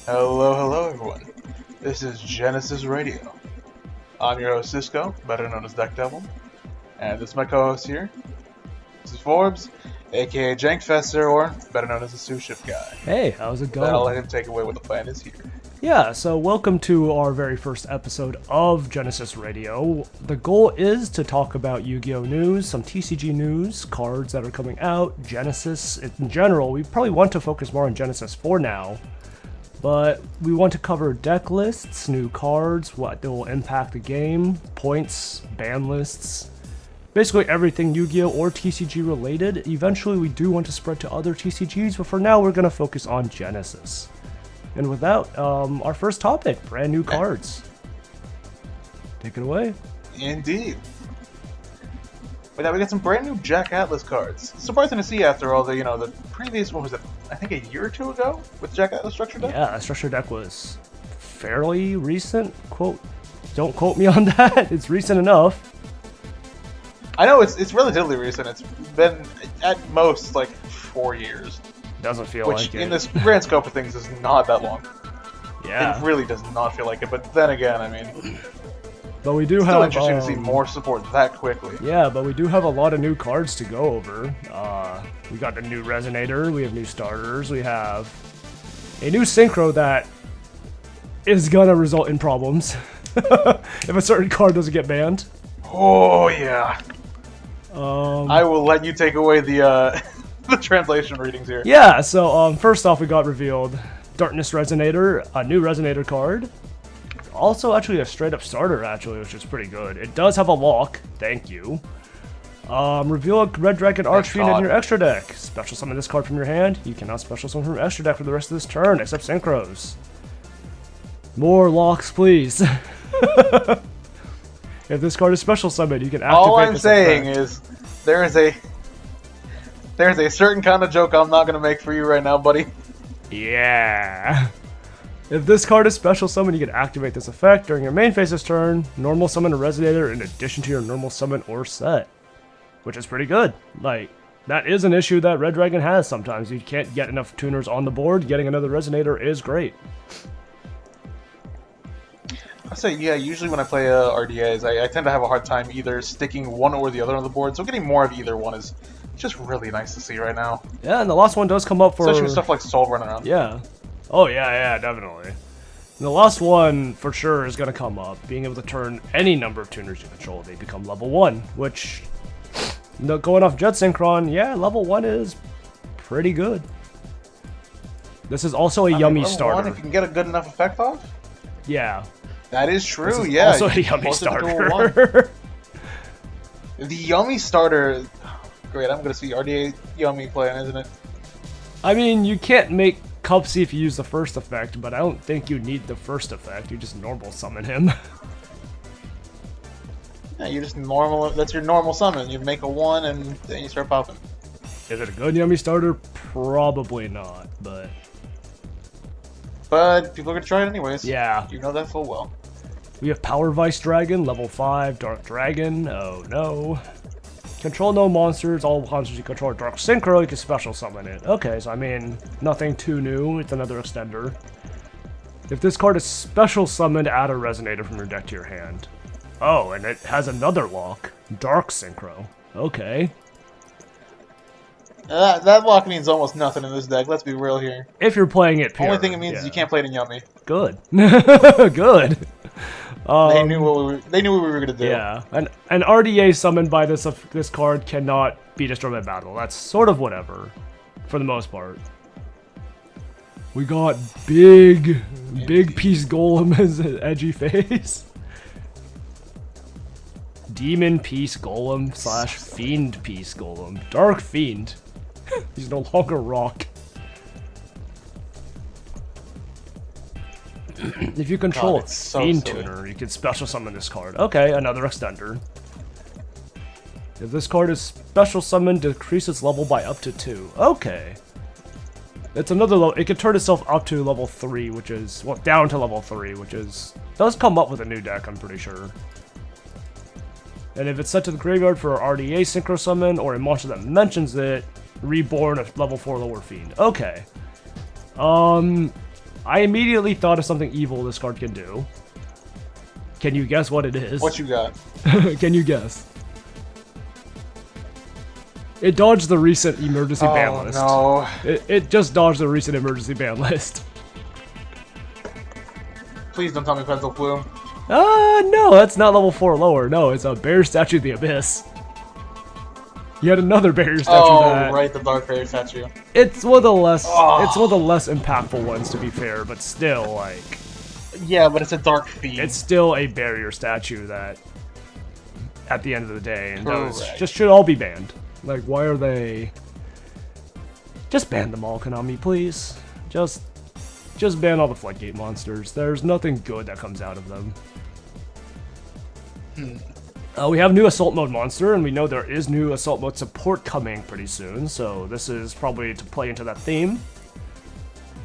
Hello everyone. This is Genesys Radio. I'm your host Cisco, better known as Deckdevil, and this is my co-host here. This is Forbes, aka Jankfester, or better known as the Sous Ship Guy. Hey, how's it going? Then I'll let him take away what the plan is here. Yeah, so welcome to our very first episode of Genesys Radio. The goal is to talk about Yu-Gi-Oh! News, some TCG news, cards that are coming out, Genesys in general. We probably want to focus more on Genesys for now, but we want to cover deck lists, new cards, what will impact the game, points, ban lists, basically everything Yu-Gi-Oh! Or TCG related. Eventually we do want to spread to other TCGs, but for now we're going to focus on Genesys. And with that, our first topic, brand new cards. Take it away. Indeed. But now we got some brand new Jack Atlas cards. Surprising to see after all the previous, what was it, I think a year or two ago with Jack Atlas structure deck? Yeah, structure deck was fairly recent. Don't quote me on that. It's recent enough. I know it's relatively recent. It's been at most like 4 years. Doesn't feel Which, like it. in this grand scope of things, is not that long. Yeah. It really does not feel like it, but then again, I mean, But we do it's have still interesting to see more support that quickly. Yeah, but we do have a lot of new cards to go over. We got the new Resonator, we have new starters, we have a new Synchro that is gonna result in problems if a certain card doesn't get banned. Oh, yeah. I will let you take away the the translation readings here. Yeah, so first off we got revealed Darkness Resonator, a new Resonator card. Also actually a straight up starter actually, which is pretty good. It does have a lock, thank you. Reveal a Red Dragon Archfiend in your extra deck. Special summon this card from your hand. You cannot special summon from your extra deck for the rest of this turn, except Synchros. More locks, please. If this card is special summoned, you can activate All I'm this saying effect. is, there's a certain kind of joke I'm not going to make for you right now, buddy. Yeah. If this card is special summoned, you can activate this effect during your main phase's turn. Normal summon a Resonator in addition to your normal summon or set. Which is pretty good. Like, that is an issue that Red Dragon has sometimes. You can't get enough tuners on the board. Getting another Resonator is great. I say, yeah, usually when I play RDAs, I tend to have a hard time either sticking one or the other on the board, so getting more of either one is just really nice to see right now. Yeah, and the last one does come up for... Especially with stuff like Soul running around. Yeah. Oh, yeah, definitely. And the last one, for sure, is going to come up. Being able to turn any number of tuners you control, they become level 1, which, going off Jet Synchron, yeah, level 1 is pretty good. This is also a yummy level starter. 1, if you can get a good enough effect off? Yeah. That is true, This is yeah. also a yummy Closer to dual starter. one. The yummy starter... Great, I'm going to see RDA yummy playing, isn't it? I mean, you can't make Cupsy if you use the first effect, but I don't think you need the first effect. You just normal summon him. Yeah, you just normal. That's your normal summon. You make a 1 and then you start popping. Is it a good yummy starter? Probably not, but... But people are going to try it anyways. Yeah. You know that full well. We have Power Vice Dragon, level 5, Dark Dragon, oh no. Control no monsters, all monsters you control are Dark Synchro, you can special summon it. Okay, so I mean, nothing too new, it's another extender. If this card is special summoned, add a Resonator from your deck to your hand. Oh, and it has another lock, Dark Synchro. Okay. That lock means almost nothing in this deck, let's be real here. If you're playing it pure. Only thing it means is you can't play it in Yummy. Good. Good. They knew what we were gonna do. Yeah, an RDA summoned by this card cannot be destroyed by battle. That's sort of whatever, for the most part. We got big piece golem as an edgy face. Demon piece golem / fiend piece golem. Dark fiend. He's no longer rock. If you control God, it's so Fiend silly. Tuner, you can special summon this card. Okay, another extender. If this card is special summoned, decrease its level by up to 2. Okay. It's another level. It can turn itself up to level 3, which is, well, down to level 3, which is, does come up with a new deck, I'm pretty sure. And if it's set to the graveyard for RDA Synchro Summon, or a monster that mentions it, reborn a level 4 lower fiend. Okay. I immediately thought of something evil this card can do. Can you guess what it is? What you got? Can you guess? It dodged the recent emergency ban list. Oh, no. It just dodged the recent emergency ban list. Please don't tell me Pencil Plume. No, that's not level 4 or lower. No, it's a Bear Statue of the Abyss. You had another Bear Statue that... right, the Dark Bear Statue. It's one of the less... It's one of the less impactful ones, to be fair, but still, like... Yeah, but it's a Dark Fiend. It's still a barrier statue that, at the end of the day, and those just should all be banned. Like, why are they... Just ban them all, Konami, please. Just ban all the Floodgate monsters. There's nothing good that comes out of them. We have new Assault Mode monster, and we know there is new Assault Mode support coming pretty soon, so this is probably to play into that theme.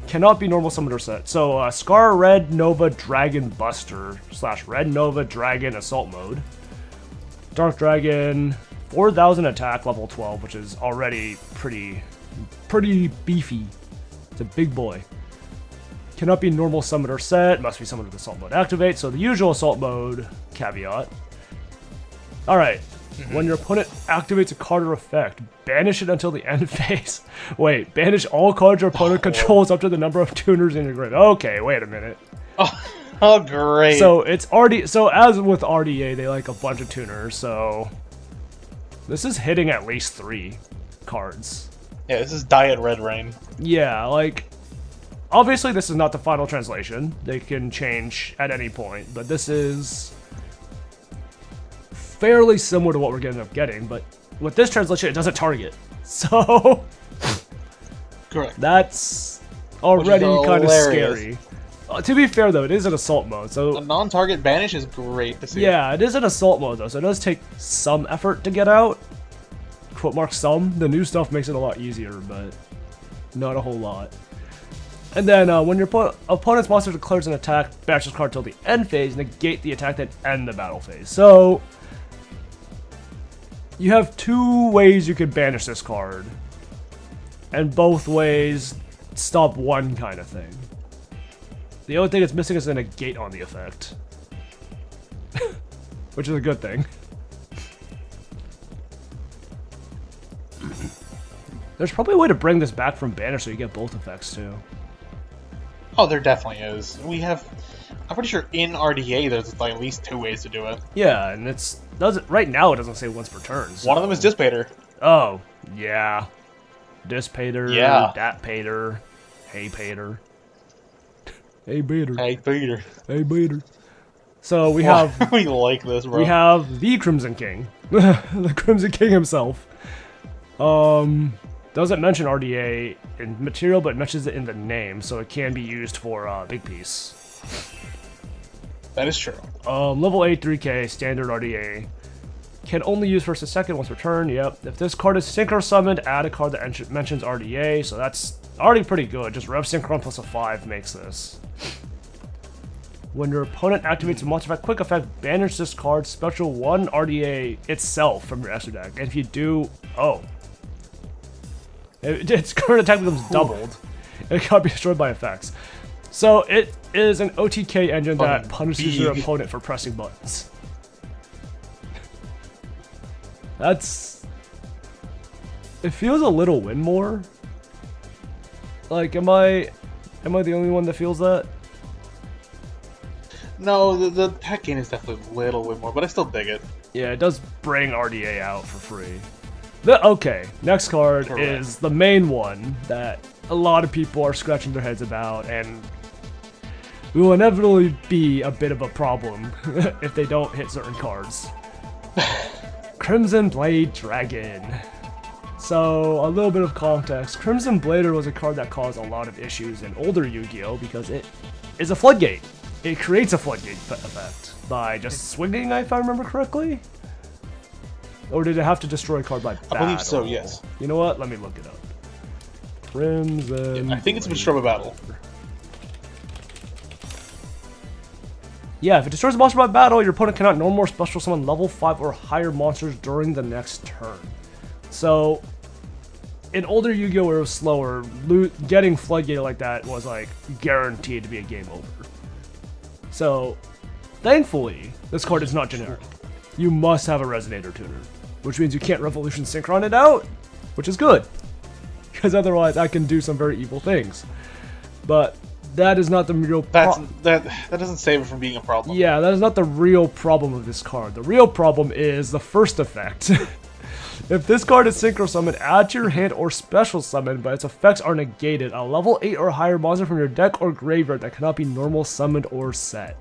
Cannot be normal summoner set. So, Scar Red Nova Dragon Buster / Red Nova Dragon Assault Mode. Dark Dragon, 4,000 attack, level 12, which is already pretty beefy. It's a big boy. Cannot be normal summoner set, must be summoned with Assault Mode activate, so the usual Assault Mode caveat. Alright, when your opponent activates a card or effect, banish it until the end phase. Wait, banish all cards your opponent controls up to the number of tuners in your grid. Okay, wait a minute. Oh, great. So it's already, so as with RDA, they like a bunch of tuners, so this is hitting at least 3 cards. Yeah, this is Diet Red Rain. Yeah, like, obviously this is not the final translation. They can change at any point, but this is fairly similar to what we're going to end up getting, but with this translation, it doesn't target. So, correct. That's already kind of scary. To be fair, though, it is an assault mode, so... A non-target banish is great to see. Yeah, it is an assault mode, though, so it does take some effort to get out. Quote mark some. The new stuff makes it a lot easier, but not a whole lot. And then, when your opponent's monster declares an attack, banish this card till the end phase, negate the attack, then end the battle phase. So, you have 2 ways you can banish this card, and both ways stop one kind of thing. The only thing it's missing is a negate on the effect, which is a good thing. There's probably a way to bring this back from banish so you get both effects too. Oh, there definitely is. I'm pretty sure in RDA there's like at least 2 ways to do it. Yeah, and right now it doesn't say once per turn. So. One of them is Dissipator. Oh, yeah. Dissipator, yeah. Datpator, Haypator. Hey Bader. Hey Bader. Hey Bader. So we have... we like this, bro. We have the Crimson King. The Crimson King himself. Doesn't mention RDA in material, but mentions it in the name, so it can be used for Big Piece. That is true. Level 8 3k, standard RDA. Can only use first and second once per turn, yep. If this card is synchro summoned, add a card that mentions RDA, so that's already pretty good. Just Rev Synchron plus a 5 makes this. When your opponent activates a monster effect, quick effect, banish this card, special 1 RDA itself from your extra deck. And if you do, its current attack becomes doubled. It can't be destroyed by effects. So it is an OTK engine that punishes your opponent for pressing buttons. It feels a little win more. Like, am I the only one that feels that? No, the tech gain is definitely a little bit more, but I still dig it. Yeah, it does bring RDA out for free. Okay, next card is the main one that a lot of people are scratching their heads about, and will inevitably be a bit of a problem if they don't hit certain cards. Crimson Blade Dragon. So, a little bit of context. Crimson Blader was a card that caused a lot of issues in older Yu-Gi-Oh! Because it is a floodgate. It creates a floodgate effect by just swinging, if I remember correctly. Or did it have to destroy a card by battle? I believe so, yes. You know what? Let me look it up. Crimson. Yeah, I think it's destroyed by battle. Yeah, if it destroys a monster by battle, your opponent cannot no more special summon level 5 or higher monsters during the next turn. So, in older Yu-Gi-Oh! Where it was slower, getting Floodgate like that was like guaranteed to be a game over. So, thankfully, this card is not generic. You must have a Resonator tuner, which means you can't Revolution Synchron it out, which is good, because otherwise I can do some very evil things. But that is not the real problem. That doesn't save it from being a problem. Yeah, that is not the real problem of this card. The real problem is the first effect. If this card is Synchro Summon, add to your hand or Special Summon, but its effects are negated. A level 8 or higher monster from your deck or graveyard that cannot be normal summoned or set.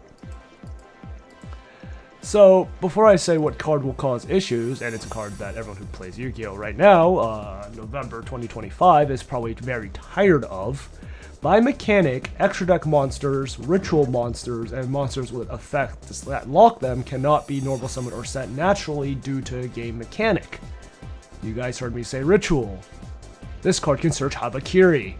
So, before I say what card will cause issues, and it's a card that everyone who plays Yu-Gi-Oh! Right now, November 2025, is probably very tired of, by mechanic, extra deck monsters, ritual monsters, and monsters with effects that lock them cannot be normal summoned or set naturally due to game mechanic. You guys heard me say ritual. This card can search Habakiri.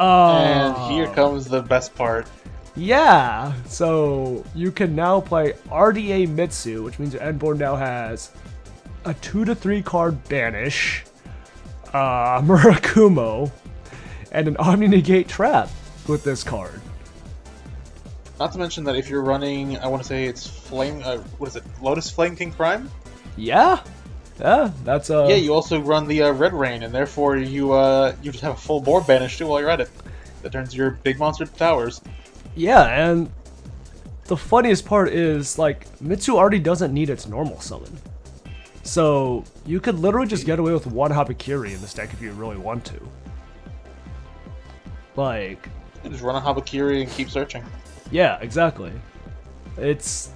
And here comes the best part. Yeah, so you can now play RDA Mitsu, which means your end board now has a 2 to 3 card Banish, Murakumo, and an Omni-Negate Trap with this card. Not to mention that if you're running, I want to say it's Lotus Flame King Prime? Yeah, that's Yeah, you also run the Red Rain, and therefore you just have a full board Banish too while you're at it. That turns your big monster to towers. Yeah, and the funniest part is, like, Mitsu already doesn't need its normal summon. So, you could literally just get away with one Habakiri in this deck if you really want to. Like... You just run a Habakiri and keep searching. Yeah, exactly. It's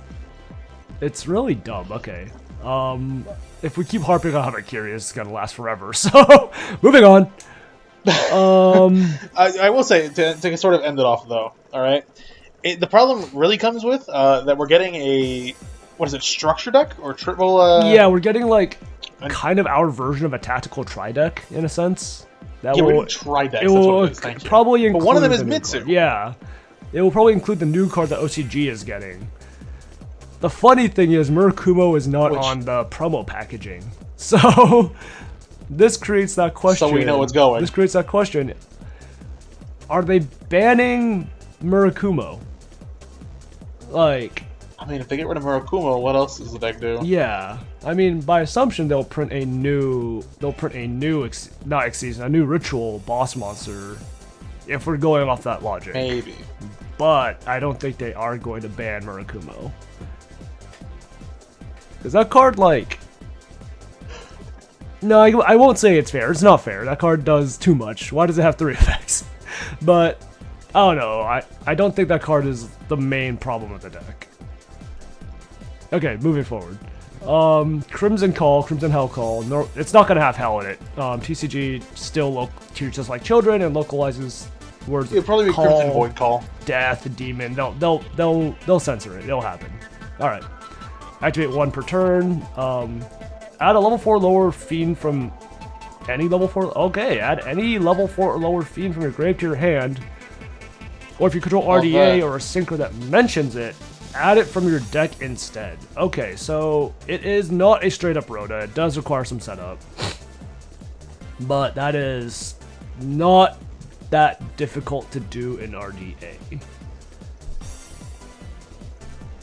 really dumb. Okay. If we keep harping on Habakiri, it's gonna last forever. So, moving on. I will say, to sort of end it off, though, alright? The problem really comes with that we're getting a... What is it, structure deck? Or triple... Yeah, we're getting, like, kind of our version of a tactical tri-deck, in a sense. We're getting tri-decks, it that's will what it is, thank you. Probably include but one of them is the Mitsu. Card. Yeah. It will probably include the new card that OCG is getting. The funny thing is, Murakumo is not on the promo packaging. So... This creates that question. So we know what's going. This creates that question. Are they banning Murakumo? Like... I mean, if they get rid of Murakumo, what else does the deck do? Yeah. I mean, by assumption, they'll print a new ritual boss monster. If we're going off that logic. Maybe. But I don't think they are going to ban Murakumo. Because that card, like... No, I won't say it's fair. It's not fair. That card does too much. Why does it have 3 effects? But, I don't know. I don't think that card is the main problem with the deck. Okay, moving forward. Crimson Hell Call. No, it's not going to have Hell in it. TCG still treats us like children and localizes words. It'll probably be call, Crimson Void Call. Death, Demon. They'll censor it. It'll happen. Alright. Activate 1 per turn. Add a level 4 lower fiend from any level 4. Okay, add any level 4 or lower fiend from your grave to your hand. Or if you control RDA or a synchro that mentions it, add it from your deck instead. Okay, so it is not a straight up Rhoda. It does require some setup. But that is not that difficult to do in RDA.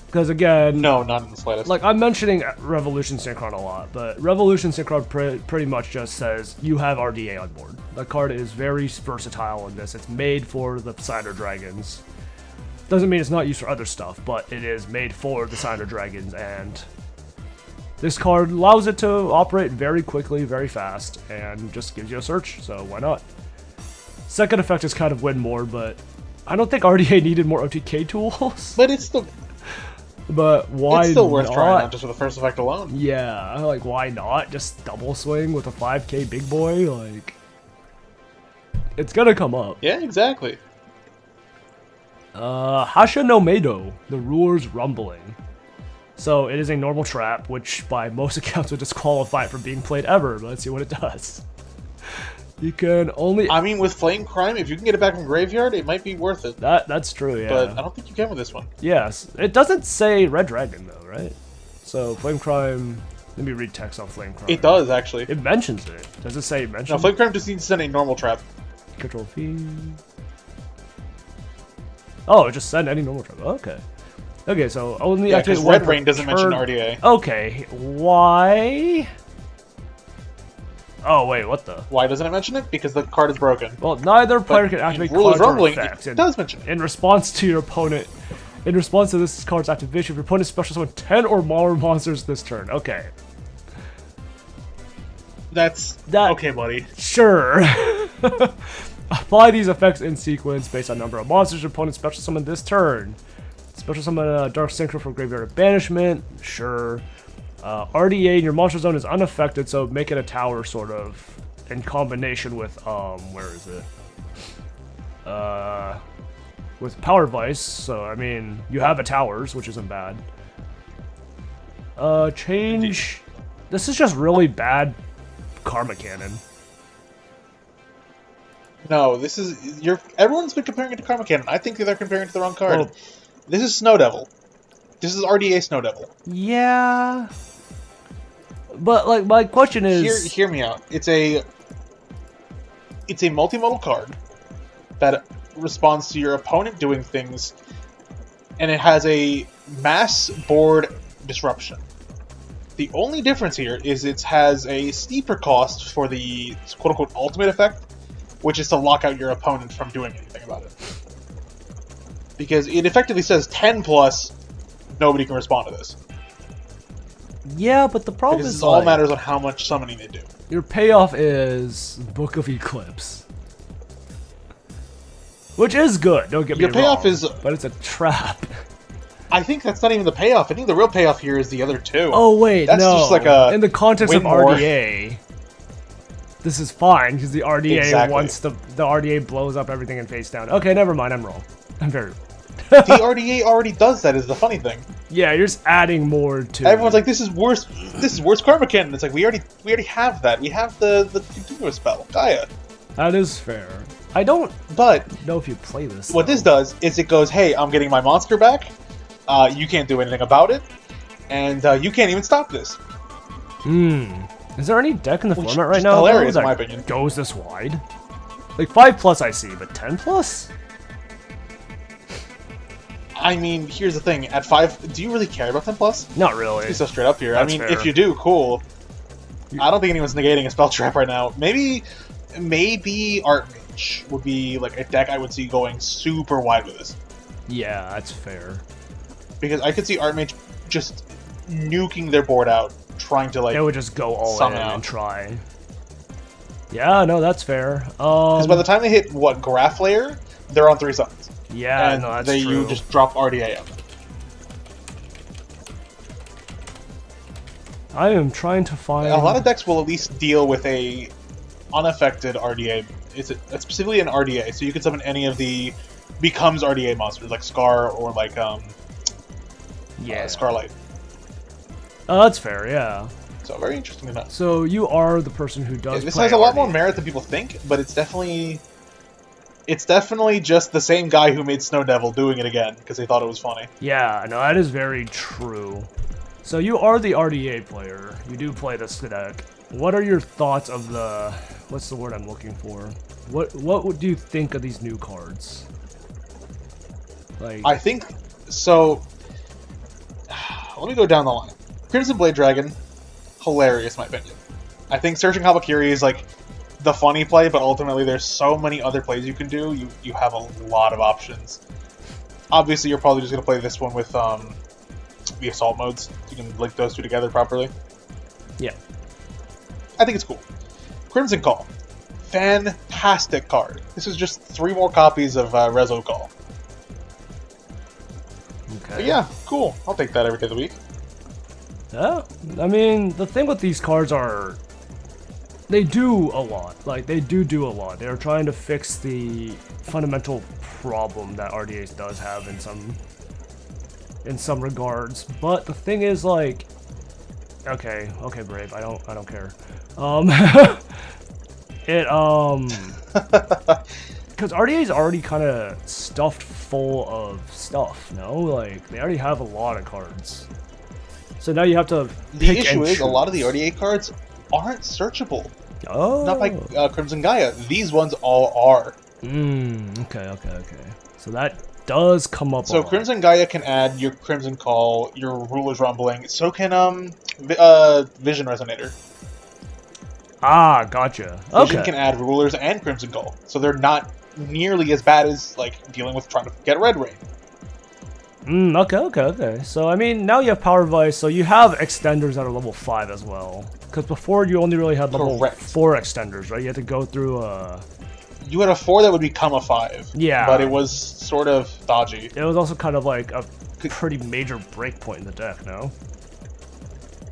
Because again... No, not in the slightest. Like, I'm mentioning Revolution Synchron a lot, but Revolution Synchron pretty much just says you have RDA on board. The card is very versatile in this. It's made for the Cider Dragons. Doesn't mean it's not used for other stuff, but it is made for the Cider Dragons, and this card allows it to operate very quickly, very fast, and just gives you a search, so why not? Second effect is kind of win more, but I don't think RDA needed more OTK tools. But it's still... But why It's still worth not? trying out just for the first effect alone. Yeah, like, why not? Just double swing with a 5k big boy? Like, it's gonna come up. Yeah, exactly. Hasha no Meido, the ruler's rumbling. So, it is a normal trap, which by most accounts would disqualify it from being played ever, but let's see what it does. You can only... I mean, with Flame Crime, if you can get it back from Graveyard, it might be worth it. That's true, yeah. But I don't think you can with this one. Yes. It doesn't say Red Dragon, though, right? So, Flame Crime... Let me read text on Flamecrawler. It does, actually. It mentions it. Does it say it mentions No, Flamecrawler just needs to send a normal trap. Control V. Oh, it just send any normal trap. Okay. Okay, so only Yeah, activate because one Red Rain doesn't mention turn. RDA. Okay, why? Oh, wait, what the? Why doesn't it mention it? Because the card is broken. Well, neither player But can activate in Ruler's cards or Rumbling, effects. it does mention it. In response to your opponent, in response to this card's activation, if your opponent special summon 10 or more monsters this turn. Okay. That okay, buddy. Sure. Apply these effects in sequence based on number of monsters your opponent special summon this turn. Special summon a Dark Synchro for Graveyard of Banishment. Sure. RDA in your monster zone is unaffected, so make it a tower sort of in combination with where is it? With Power Vice. So I mean, you have a towers, which isn't bad. Change. This is just really bad Karma Cannon. No, this is everyone's been comparing it to Karma Cannon. I think they're comparing it to the wrong card. Well, this is Snow Devil. This is RDA Snow Devil. Yeah. But like my question is, Hear me out. It's a multimodal card that responds to your opponent doing things, and it has a mass board disruption. The only difference here is it has a steeper cost for the quote-unquote ultimate effect, which is to lock out your opponent from doing anything about it. Because it effectively says 10 plus, nobody can respond to this. yeah, but the problem Because is it all matters on how much summoning they do. your payoff is Book of Eclipse, which is good. Don't get me wrong. Your payoff is, but it's a trap. I think that's not even the payoff. I think the real payoff here is the other two. Oh wait, that's no. just like a in the context of win more. RDA, this is fine because the RDA Exactly. once the RDA blows up everything in face down. Okay, never mind. I'm wrong. I'm very wrong. The RDA already does that. Is the funny thing. Yeah, you're just adding more to. Everyone's like, this is worse. This is worse Karma Cannon. It's like we already have that. We have the continuous spell, Gaia. That is fair. I don't But know if you play this. what though. this does is it goes, hey, I'm getting my monster back. You can't do anything about it, and you can't even stop this. Is there any deck in the Which format right is now hilarious, though, in my that opinion. goes this wide? Like 5+ I see, but 10+? I mean, here's the thing. At 5, do you really care about 10 plus? Not really. Be so straight up here. That's I mean, fair. if you do, cool. I don't think anyone's negating a spell trap right now. Maybe Archmage would be like a deck I would see going super wide with this. Yeah, that's fair. Because I could see Archmage just nuking their board out, trying to like. They would just go all in somehow. and try. Yeah, no, that's fair. Because by the time they hit Graph Layer, they're on 3 summons. Yeah, and no, that's you true. just drop RDA out. I am trying to find A lot of decks will at least deal with a unaffected RDA. It's specifically an RDA, so you can summon any of the becomes RDA monsters like Scar or like Scarlight. Oh, that's fair. Yeah. So very interesting to know. So you are the person who does. This play has a lot more RDA. merit than people think, but it's definitely just the same guy who made Snow Devil doing it again because they thought it was funny. Yeah, no, that is very true. So you are the RDA player. You do play this deck. What are your thoughts of the... What's the word I'm looking for? What do you think of these new cards? Like, I think so. Let me go down the line. Crimson Blade Dragon, hilarious, in my opinion. I think Searching Habakiri is like the funny play, but ultimately there's so many other plays you can do. You have a lot of options. Obviously, you're probably just gonna play this one with the assault modes. You can link those two together properly. yeah. I think it's cool. Crimson Call, fantastic card. This is just 3 more copies of Rezo Call. Okay. But yeah, cool. I'll take that every day of the week. Yeah. I mean, the thing with these cards are... They do a lot. Like, they do a lot. They're trying to fix the fundamental problem that RDA does have in some regards. But the thing is, like... Okay, Brave. I don't care. Because RDA is already kind of stuffed full of stuff, no? Like, they already have a lot of cards. So now you have to The pick issue and is a lot of the choose. RDA cards aren't searchable. Oh. Not by Crimson Gaia. These ones all are. Okay. So that does come up a So lot. Crimson Gaia can add your Crimson Call, your Ruler's Rumbling. So can Vision Resonator. Ah, gotcha. Vision Okay. can add Rulers and Crimson Call. So they're not nearly as bad as like dealing with trying to get Red Rain. Okay. So, I mean, now you have Power Vice, so you have extenders that are level 5 as well. Because before, you only really had level 4 extenders, right? You had to go through, You had a 4 that would become a 5. Yeah. But it was sort of dodgy. It was also kind of like a pretty major breakpoint in the deck, no?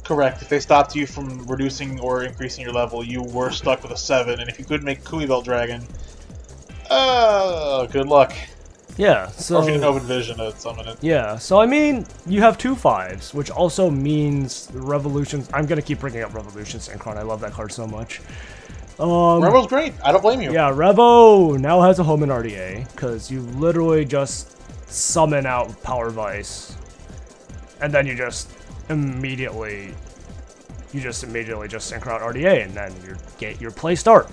Correct. If they stopped you from reducing or increasing your level, you were stuck with a 7, and if you could make Kuivel Dragon, good luck. Yeah, so... Or if you didn't open Vision to summon it. Yeah, so I mean, you have 2 5s, which also means Revolutions... I'm gonna keep bringing up Revolution Synchron, I love that card so much. Revo's great, I don't blame you. Yeah, Revo now has a home in RDA, because you literally just summon out Power Vice, and then you just immediately just synchro out RDA, and then you get your play start.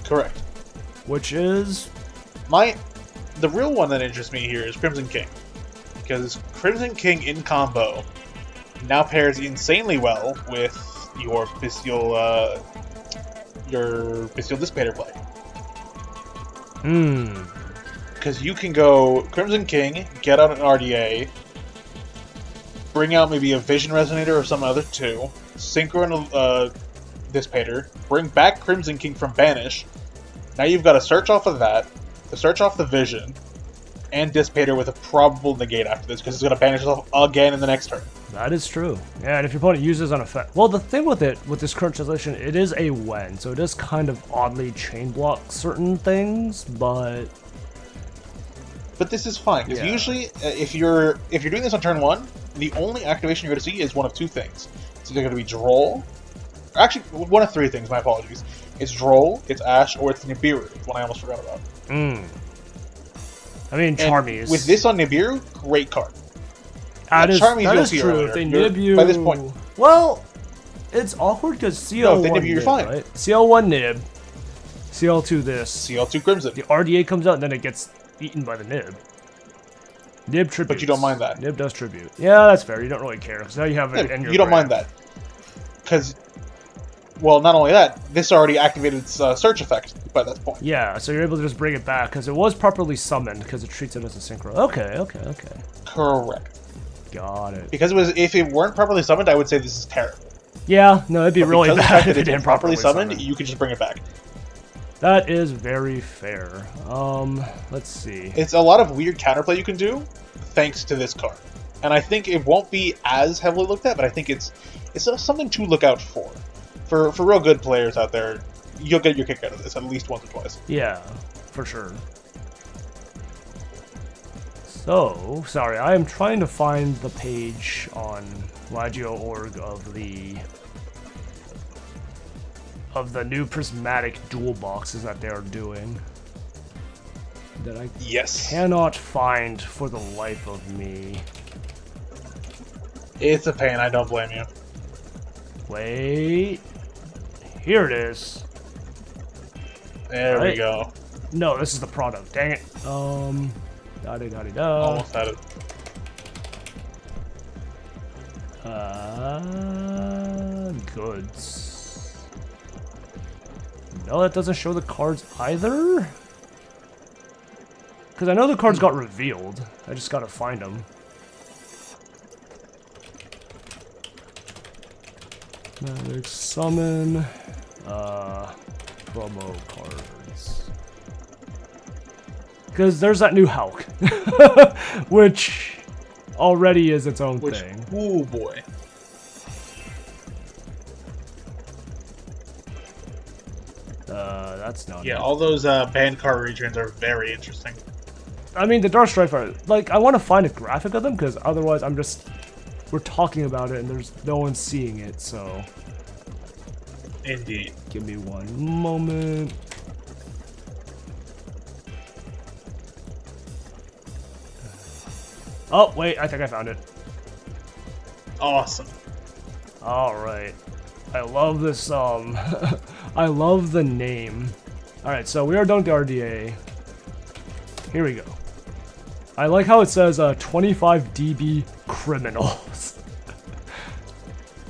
Correct. Which is... The real one that interests me here is Crimson King. Because Crimson King in combo now pairs insanely well with your Bestial Dissipator play. Because you can go Crimson King, get out an RDA, bring out maybe a Vision Resonator or some other 2, synchro Dissipator, bring back Crimson King from Banish. Now you've got to search off of that, to search off the Vision, and Dissipator with a probable negate after this, because it's going to banish itself again in the next turn. That is true. Yeah, and if your opponent uses an effect... Well, the thing with it, with this current translation, it is a when, so it does kind of oddly chain block certain things, but... But this is fine, because usually, if you're doing this on turn 1, the only activation you're going to see is one of 2 things. It's either going to be Droll... Actually, one of 3 things, my apologies. It's Droll, it's Ash, or it's Nibiru, one I almost forgot about. I mean, Charmies. With this on Nibiru, great card. That is true. Earlier. If they nib you... By this point... Well, it's awkward because CL1 No, if they nib you, you're fine. Right? CL1 nib, CL2 this. CL2 Crimson. The RDA comes out and then it gets eaten by the nib. Nib tribute. But you don't mind that. Nib does tribute. Yeah, that's fair. You don't really care. Because now you have it in your You don't mind that. Because... Well, not only that, this already activated its search effect by that point. Yeah, so you're able to just bring it back, because it was properly summoned, because it treats it as a synchro. Okay. Correct. Got it. Because if it weren't properly summoned, I would say this is terrible. Yeah, no, it'd be really bad if it didn't properly summoned. You could just bring it back. That is very fair. Let's see. It's a lot of weird counterplay you can do, thanks to this card. And I think it won't be as heavily looked at, but I think it's something to look out for. For real good players out there, you'll get your kick out of this at least once or twice. Yeah, for sure. So, sorry, I am trying to find the page on Lagio.org of the new prismatic dual boxes that they are doing. That I cannot find for the life of me. It's a pain, I don't blame you. Wait. Here it is. There we go. No, this is the product. Dang it. Da-de-da-de-da. Almost had it. Goods. No, that doesn't show the cards either? Because I know the cards got revealed. I just gotta find them. Magic Summon. Promo cards. Because there's that new Hulk. Which already is its own thing. Oh boy. That's not. Yeah, all those banned card returns are very interesting. I mean, the Dark Strife are like, I want to find a graphic of them because otherwise we're talking about it and there's no one seeing it, so. Indeed. Give me one moment. Oh, wait, I think I found it. Awesome. Alright. I love this, I love the name. Alright, so we are done with the RDA. Here we go. I like how it says 25 DB criminals.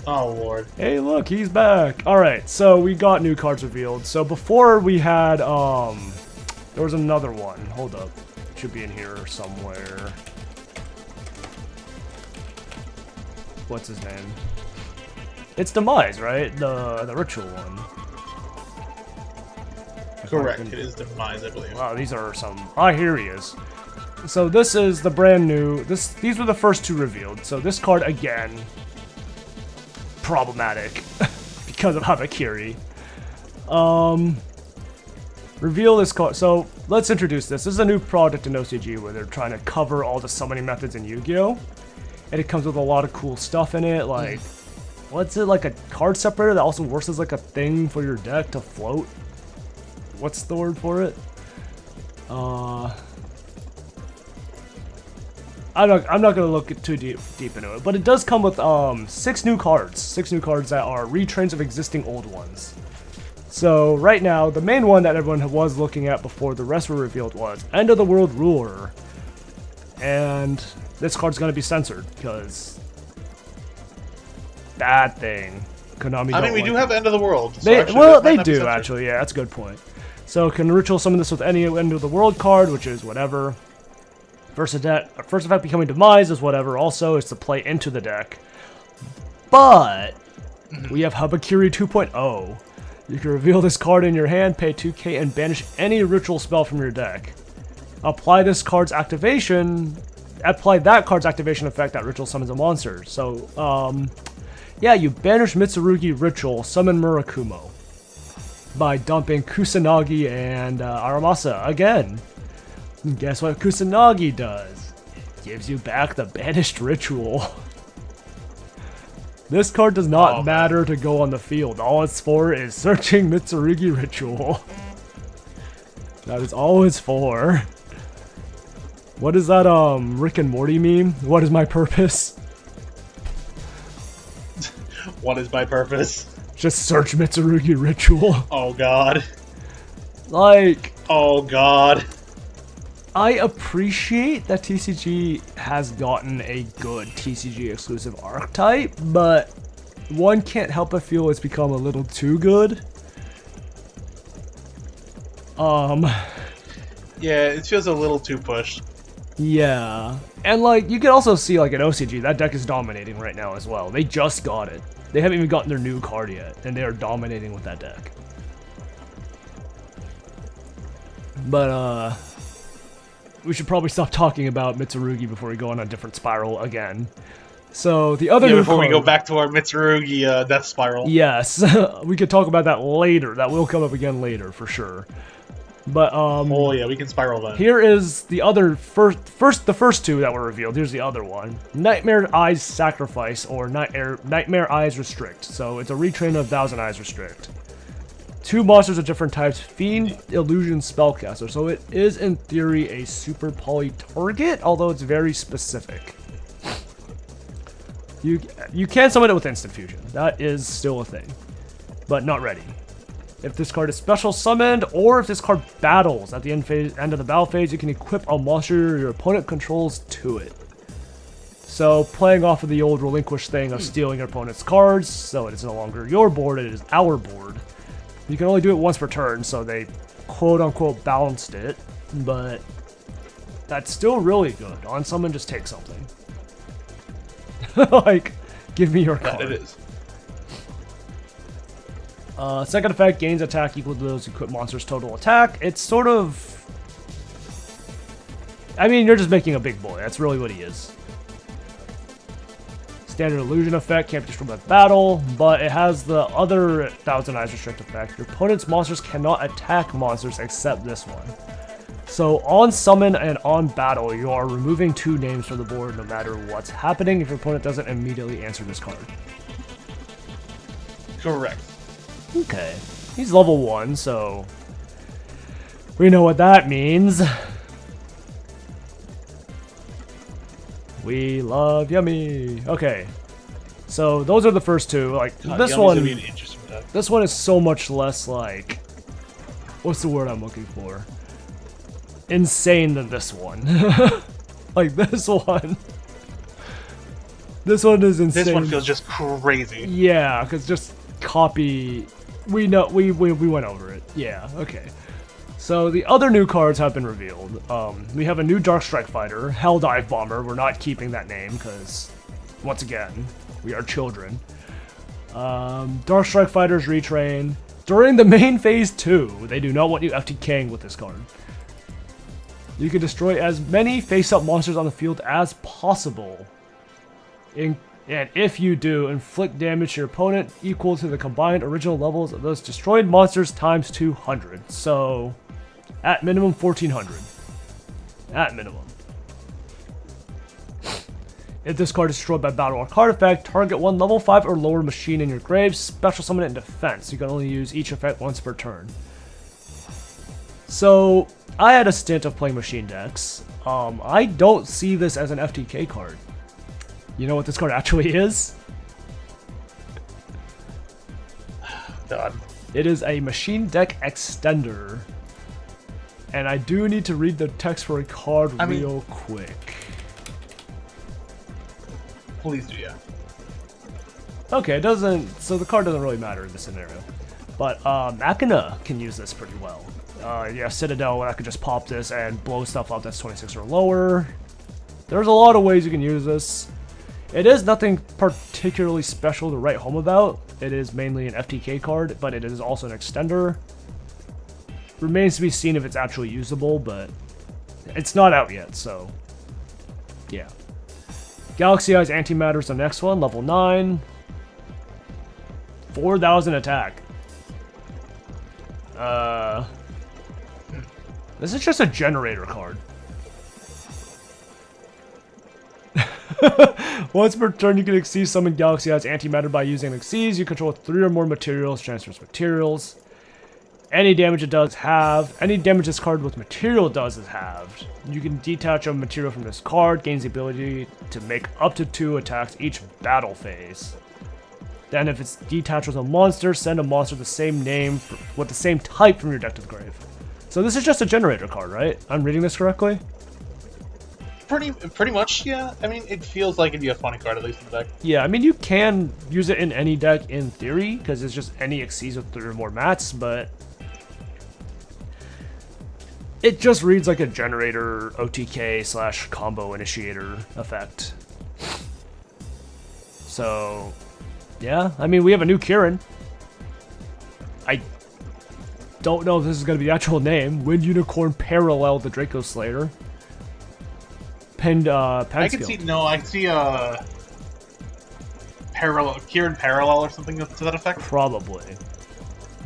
Oh, Lord. Hey, look, he's back. Alright, so we got new cards revealed. So before we had, there was another one. Hold up. It should be in here somewhere. What's his name? It's Demise, right? The ritual one. Correct. It is Demise, I believe. Wow, these are some... Ah, here he is. So this is the brand new... These were the first two revealed. So this card, again... problematic. Because of Habakiri. Reveal this card. So, let's introduce this. This is a new product in OCG where they're trying to cover all the summoning methods in Yu-Gi-Oh! And it comes with a lot of cool stuff in it, like... What's it, like a card separator that also works as like a thing for your deck to float? What's the word for it? I'm not gonna look too deep into it, but it does come with 6 new cards that are retrains of existing old ones. So right now, the main one that everyone was looking at before the rest were revealed was End of the World Ruler, and this card's gonna be censored because that thing, Konami. I mean, we do have End of the World. So they do actually. Yeah, that's a good point. So can ritual summon this with any End of the World card, which is whatever. First effect becoming Demise is whatever. Also, it's to play into the deck. But we have Habakiri 2.0. You can reveal this card in your hand, pay 2k, and banish any ritual spell from your deck. Apply that card's activation effect that ritual summons a monster. So, yeah, you banish Mitsurugi Ritual, summon Murakumo by dumping Kusanagi and Aramasa again. And guess what Kusanagi does? It gives you back the banished ritual. This card does not matter to go on the field. All it's for is searching Mitsurugi Ritual. That is all it's for. What is that, Rick and Morty meme? What is my purpose? What is my purpose? Just search Mitsurugi Ritual. Oh, God. Like... Oh, God. I appreciate that TCG has gotten a good TCG exclusive archetype, but one can't help but feel it's become a little too good. Yeah, it feels a little too pushed. Yeah. And like, you can also see like in OCG, that deck is dominating right now as well. They just got it. They haven't even gotten their new card yet, and they are dominating with that deck. But, we should probably stop talking about Mitsurugi before we go on a different spiral again. So, the other new before card, we go back to our Mitsurugi death spiral. Yes, we could talk about that later. That will come up again later, for sure. But, oh yeah, we can spiral that. Here is the other the first two that were revealed. Here's the other one. Nightmare Eyes Sacrifice, or Nightmare Eyes Restrict. So it's a retrain of Thousand Eyes Restrict. 2 monsters of different types, Fiend, Illusion, Spellcaster. So it is, in theory, a super poly target, although it's very specific. You can summon it with Instant Fusion. That is still a thing, but not ready. If this card is special summoned, or if this card battles at the end of the battle phase, you can equip a monster your opponent controls to it. So, playing off of the old relinquish thing of stealing your opponent's cards, so it is no longer your board, it is our board. You can only do it once per turn, so they quote-unquote balanced it, but that's still really good. On summon, just take something. Like, give me your card. That it is. Second effect, gains attack equal to those equipped monsters' total attack. It's sort of... I mean, you're just making a big boy. That's really what he is. Standard illusion effect, can't be destroyed by battle, but it has the other Thousand Eyes restrict effect. Your opponent's monsters cannot attack monsters except this one. So on summon and on battle, you are removing 2 names from the board no matter what's happening if your opponent doesn't immediately answer this card. Correct. Okay. He's level 1, so we know what that means. We love yummy. Okay. So those are the first two. Like God, this Yummy's one, gonna be an interesting deck. this one is so much less like, what's the word I'm looking for? Insane than this one. Like this one. This one is insane. This one feels just crazy. Yeah, because just copy. We know we went over it. Yeah. Okay. So the other new cards have been revealed. We have a new Dark Strike Fighter, Helldive Bomber. We're not keeping that name because, once again, we are children. Dark Strike Fighters retrain. During the main phase 2, they do not want you FTKing with this card. You can destroy as many face-up monsters on the field as possible. And if you do, inflict damage to your opponent equal to the combined original levels of those destroyed monsters times 200. So, at minimum 1400. At minimum. If this card is destroyed by battle or card effect, target one level 5 or lower machine in your grave, special summon it in defense. You can only use each effect once per turn. So, I had a stint of playing machine decks. I don't see this as an FTK card. You know what this card actually is? God. It is a machine deck extender. And I do need to read the text for a card real quick. Please do, yeah. Okay, it doesn't. So the card doesn't really matter in this scenario. But Machina can use this pretty well. Yeah, Citadel, I could just pop this and blow stuff up that's 26 or lower. There's a lot of ways you can use this. It is nothing particularly special to write home about. It is mainly an FTK card, but it is also an extender. Remains to be seen if it's actually usable, but it's not out yet, so yeah. Galaxy Eyes Antimatter is the next one, level 9. 4,000 attack. This is just a generator card. Once per turn, you can Xyz summon Galaxy Eyes Antimatter by using an Xyz. You control 3 or more materials, transfers materials. Any damage it does halve. Any damage this card with material does is halved. You can detach a material from this card, gains the ability to make up to 2 attacks each battle phase. Then if it's detached with a monster, send a monster the same name with the same type from your deck to the grave. So this is just a generator card, right? I'm reading this correctly? Pretty much, yeah. I mean, it feels like it'd be a funny card, at least in the deck. Yeah, I mean, you can use it in any deck in theory, because it's just any Xyz with 3 or more mats, but it just reads like a generator OTK / combo initiator effect. So, yeah, I mean, we have a new Kieran. I don't know if this is going to be the actual name. Wind Unicorn Parallel the Draco Slayer. I can see parallel Kieran Parallel or something to that effect. Probably.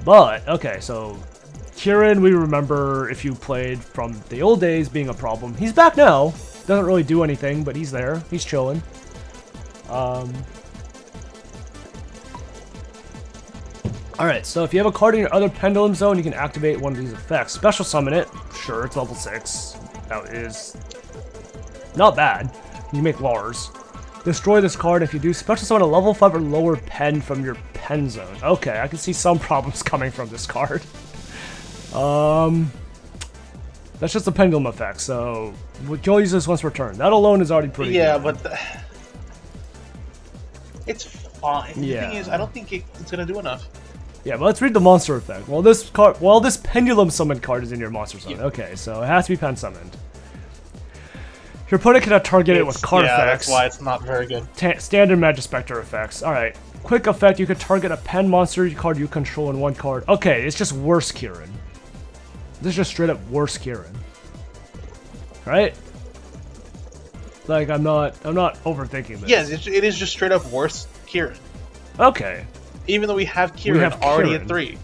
But okay, so Kieran, we remember if you played from the old days being a problem. He's back now. Doesn't really do anything, but he's there. He's chilling. Alright, so if you have a card in your other Pendulum Zone, you can activate one of these effects. Special summon it. Sure, it's level 6. That is not bad. You make Lars. Destroy this card. If you do, special summon a level 5 or lower pen from your pen zone. Okay, I can see some problems coming from this card. That's just a pendulum effect, so you'll use this once per turn. That alone is already pretty good. But it's fine. Yeah. The thing is, I don't think it's gonna do enough. Yeah, but let's read the monster effect. Well, this pendulum summon card is in your monster zone. Yeah. Okay, so it has to be pen summoned. Your opponent cannot target it with card effects. That's why it's not very good. Standard Magispector effects. Alright. Quick effect, you can target a pen monster card you control in one card. Okay, it's just worse Kieran. This is just straight up worse Kieran. Right? Like, I'm not overthinking this. Yes, it is just straight up worse Kieran. Okay. Even though we have Kieran already at 3.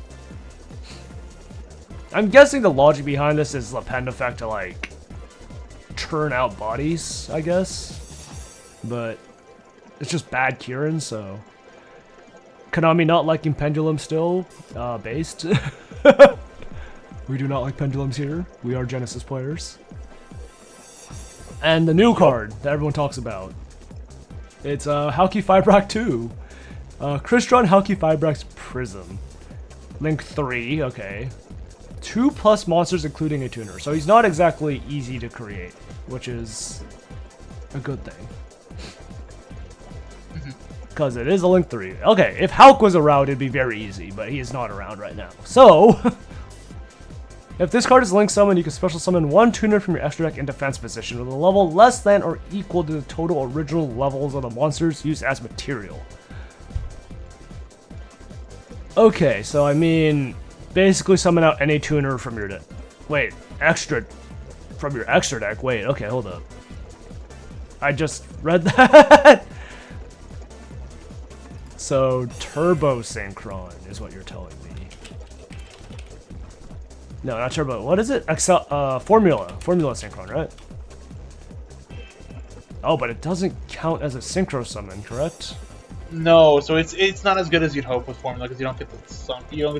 I'm guessing the logic behind this is the pen effect to, like, churn out bodies, I guess. But it's just bad Kieran, so Konami not liking pendulum still, based. We do not like pendulums here. We are Genesys players. And the new card that everyone talks about It's Halki Fibrock 2. Crystron Halki Fibrox Prism. Link 3, okay. 2+ monsters including a tuner. So he's not exactly easy to create, which is a good thing. Because it is a Link 3. Okay, if Hulk was around, it'd be very easy, but he is not around right now. So, if this card is Link Summon, you can special summon 1 tuner from your extra deck in defense position with a level less than or equal to the total original levels of the monsters used as material. Okay, so I mean, basically summon out any tuner from your deck. Wait, from your extra deck? Wait, okay, hold up. I just read that. So, Turbo Synchron is what you're telling me. No, not Turbo. What is it? Formula Synchron, right? Oh, but it doesn't count as a Synchro Summon, correct? No, so it's not as good as you'd hope with Formula because you don't get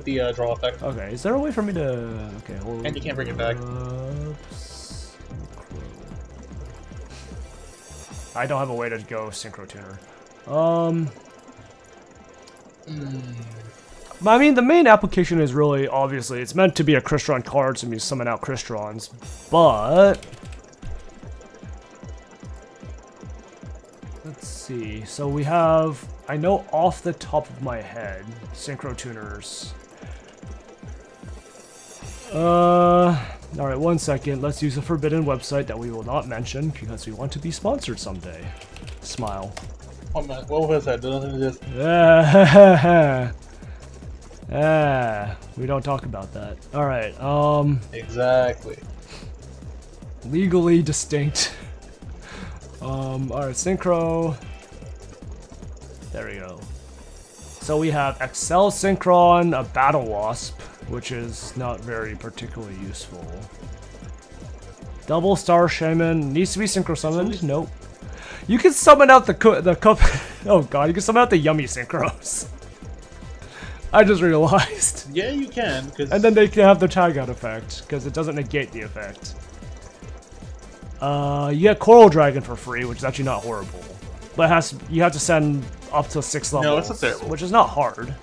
the draw effect. Okay, is there a way for me to? Okay, hold. And you can't bring it back. I don't have a way to go Synchro Tuner. I mean, the main application is really, obviously, it's meant to be a Crystron card, so you summon out Crystrons, but... Let's see, so we have, I know off the top of my head, Synchro Tuners. Alright, 1 second, let's use a forbidden website that we will not mention, because we want to be sponsored someday. Smile. What was that? Doesn't exist. We don't talk about that. Alright, Exactly. legally distinct. Alright, Synchro. There we go. So we have Excel Synchron, a Battle Wasp, which is not very particularly useful. Double Star Shaman, needs to be Synchro Summoned? Nope. You can summon out the cup. Oh god, you can summon out the Yummy Synchros. I just realized. Yeah, you can. And then they can have the tag out effect, because it doesn't negate the effect. You get Coral Dragon for free, which is actually not horrible. But you have to send up to 6 levels. No, it's not terrible. Which is not hard.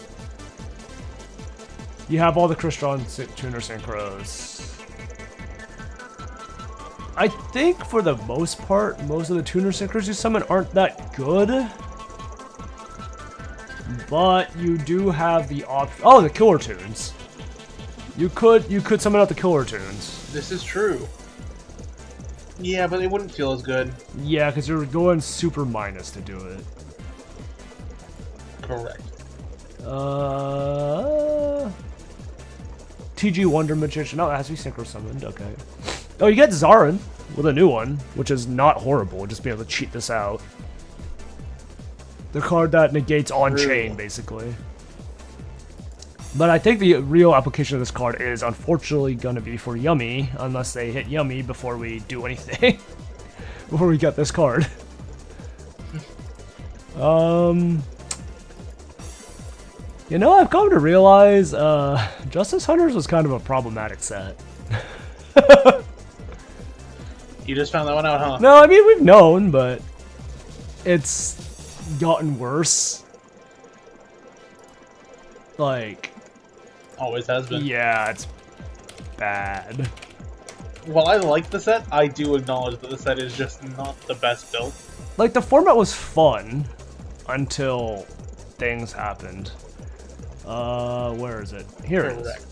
You have all the Crystron Tuner Synchros. I think for the most part, most of the tuner synchros you summon aren't that good. But you do have the option. Oh, the killer tunes. You could summon out the killer tunes. This is true. Yeah, but it wouldn't feel as good. Yeah, because you're going super minus to do it. Correct. TG Wonder Magician. Oh, it has to be synchro summoned. Okay. Oh, you get Zarin with a new one, which is not horrible. Just be able to cheat this out. The card that negates on-chain, basically. But I think the real application of this card is unfortunately going to be for Yummy, unless they hit Yummy before we do anything. Before we get this card. You know, I've come to realize, Justice Hunters was kind of a problematic set. You just found that one out, huh? No, I mean, we've known, but it's gotten worse. Like... Always has been. Yeah, it's bad. While I like the set, I do acknowledge that the set is just not the best built. Like, the format was fun until things happened. Where is it? Here it is.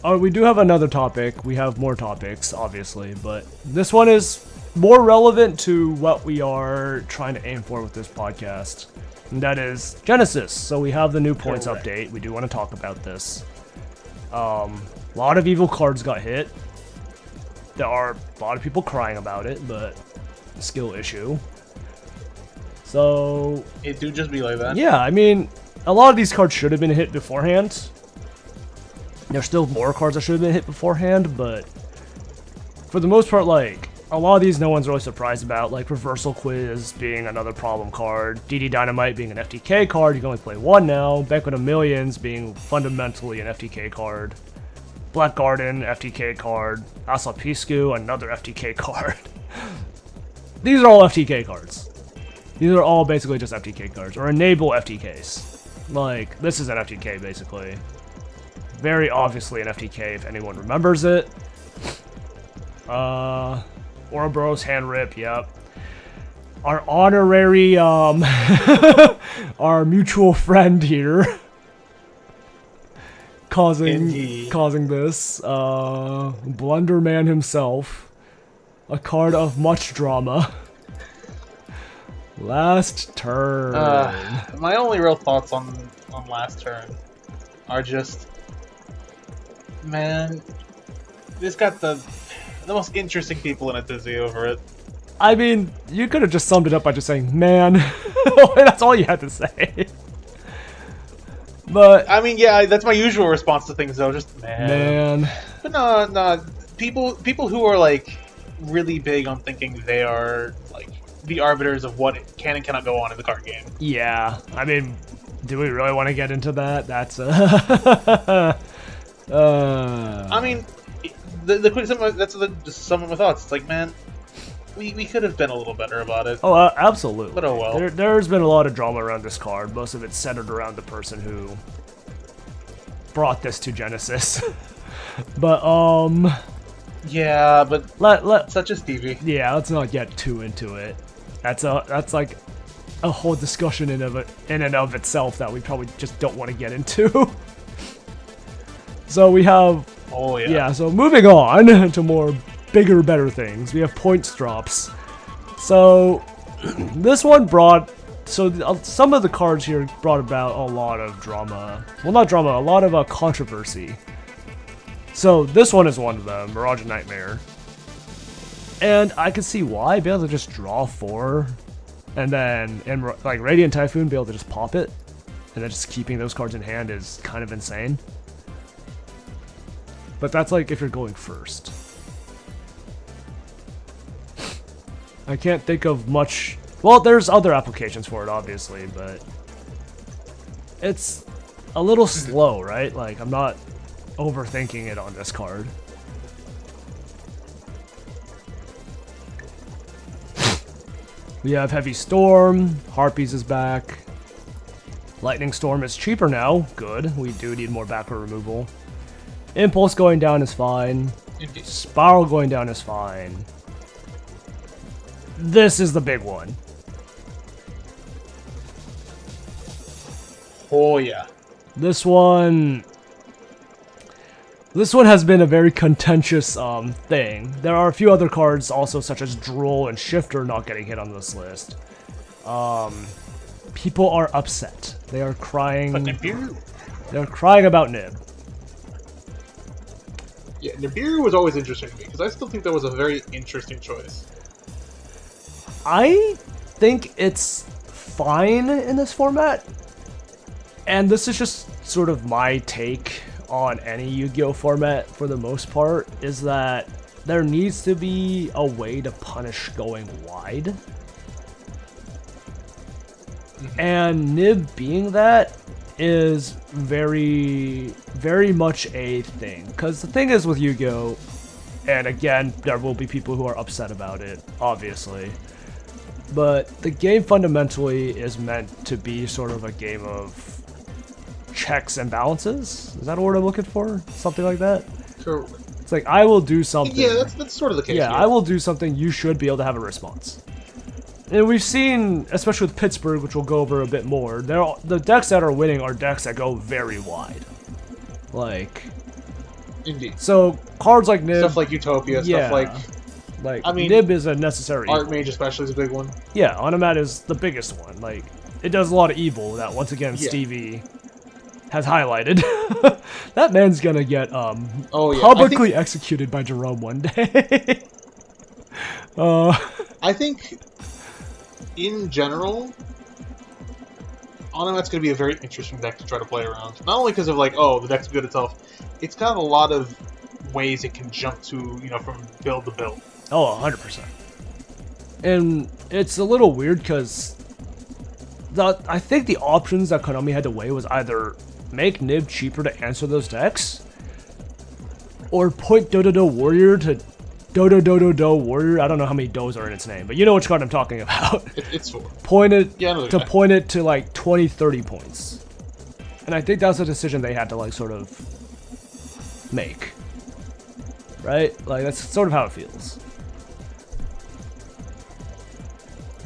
Oh, we do have another topic. We have more topics, obviously, but this one is more relevant to what we are trying to aim for with this podcast. And that is Genesys. So we have the new points update. We do want to talk about this. A lot of evil cards got hit. There are a lot of people crying about it, but skill issue. So... It do just be like that. Yeah, I mean, a lot of these cards should have been hit beforehand. There's still more cards that should have been hit beforehand, but for the most part, like, a lot of these no one's really surprised about, like Reversal Quiz being another problem card, DD Dynamite being an FTK card, you can only play one now, Banquet of Millions being fundamentally an FTK card, Black Garden, FTK card, Asapiscu, another FTK card. These are all FTK cards. These are all basically just FTK cards, or enable FTKs. Like, this is an FTK, basically. Very obviously an FTK, if anyone remembers it. Ouroboros hand rip, yep. Our honorary, our mutual friend here. causing this. Blunderman himself. A card of much drama. Last turn. My only real thoughts on last turn are just, man, this got the most interesting people in a dizzy over it. I mean, you could have just summed it up by just saying, man. That's all you had to say. But I mean, yeah, that's my usual response to things, though. Just man. But no. People who are like really big on thinking they are like the arbiters of what can and cannot go on in the card game. Yeah, I mean, do we really want to get into that? That's I mean, the quick summary, just some of my thoughts. It's like, man, we could have been a little better about it. Oh, absolutely. But oh well. There's been a lot of drama around this card. Most of it centered around the person who brought this to Genesis. But yeah, but let such a Stevie. Yeah, let's not get too into it. That's like a whole discussion in and of itself that we probably just don't want to get into. So we have. Oh yeah. Yeah. So moving on to more bigger, better things. We have points drops. So this one brought. So some of the cards here brought about a lot of drama. Well, not drama, a lot of controversy. So this one is one of them, Mirage and Nightmare. And I can see why. Be able to just draw 4, and then like Radiant Typhoon, be able to just pop it, and then just keeping those cards in hand is kind of insane. But that's like if you're going first. I can't think of much. Well, there's other applications for it, obviously, but it's a little slow, right? Like, I'm not overthinking it on this card. We have Heavy Storm, Harpies is back. Lightning Storm is cheaper now, good. We do need more backer removal. Impulse going down is fine. Spiral going down is fine. This is the big one. Oh yeah. This one has been a very contentious thing. There are a few other cards also, such as Drool and Shifter, not getting hit on this list. People are upset. They are crying. They're crying about Nib. Yeah, Nibiru was always interesting to me, because I still think that was a very interesting choice. I think it's fine in this format. And this is just sort of my take on any Yu-Gi-Oh format for the most part, is that there needs to be a way to punish going wide. And Nib being that is very, very much a thing. Because the thing is with Yu-Gi-Oh, and again, there will be people who are upset about it, obviously. But the game fundamentally is meant to be sort of a game of checks and balances. Is that a word I'm looking for? Something like that? Sure. It's like, I will do something. Yeah, that's sort of the case. Yeah, here. I will do something, you should be able to have a response. And we've seen, especially with Pittsburgh, which we'll go over a bit more, the decks that are winning are decks that go very wide. Like... Indeed. So, cards like Nib... Stuff like Utopia, yeah, stuff like... I mean, Nib is a necessary Archmage especially is a big one. Yeah, Automat is the biggest one. Like, it does a lot of evil that, once again, Stevie has highlighted. That man's gonna get publicly executed by Jerome one day. I think, in general, Automat's going to be a very interesting deck to try to play around. Not only because of, like, oh, the deck's good itself. It's got a lot of ways it can jump to, you know, from build to build. Oh, 100%. And it's a little weird because I think the options that Konami had to weigh was either make Nib cheaper to answer those decks, or put Dododo Warrior to Do Warrior. I don't know how many does are in its name, but you know which card I'm talking about. It's 4. Point it Yeah, point it to like 20, 30 points. And I think that's a decision they had to like sort of make. Right? Like that's sort of how it feels.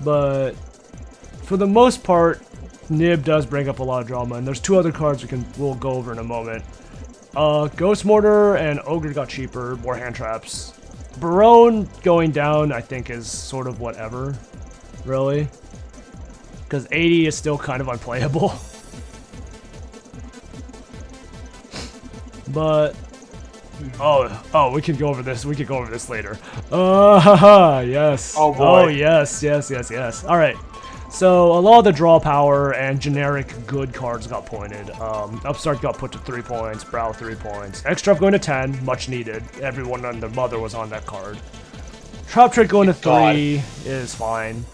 But for the most part, Nib does bring up a lot of drama, and there's 2 other cards we'll go over in a moment. Ghost Mortar and Ogre got cheaper, more hand traps. Barone going down, I think, is sort of whatever, really. Because 80 is still kind of unplayable. But, oh, we can go over this. We can go over this later. Yes. Oh, boy. Oh, yes. All right. So, a lot of the draw power and generic good cards got pointed. Upstart got put to 3 points, Brow 3 points. Extra going to 10, much needed. Everyone and their mother was on that card. Trap Trick going to 3 is fine.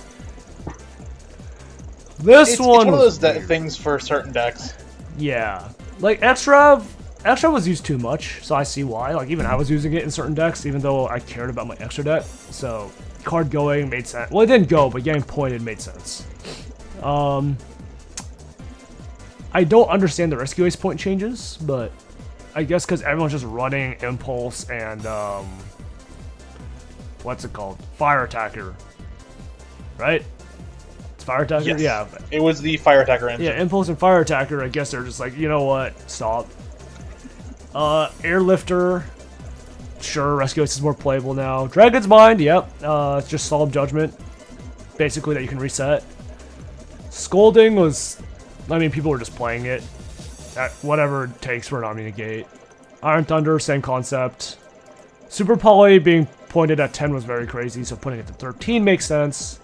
It's one of those things for certain decks. Yeah. Like, Extra was used too much, so I see why. Like, even I was using it in certain decks, even though I cared about my extra deck. So, card going made sense. Well, it didn't go, but getting pointed made sense. I don't understand the Rescue Ace point changes, but I guess because everyone's just running Impulse and, what's it called? Fire Attacker. Right? It's Fire Attacker? Yes. Yeah. It was the Fire Attacker engine. Yeah, Impulse and Fire Attacker, I guess they're just like, you know what? Stop. Airlifter. Sure, Rescue Ace is more playable now. Dragon's Mind, yep. It's just Solemn Judgment. Basically, that you can reset. Scolding was... I mean, people were just playing it. At whatever it takes for an Omni Negate. Iron Thunder, same concept. Super Poly being pointed at 10 was very crazy, so putting it to 13 makes sense.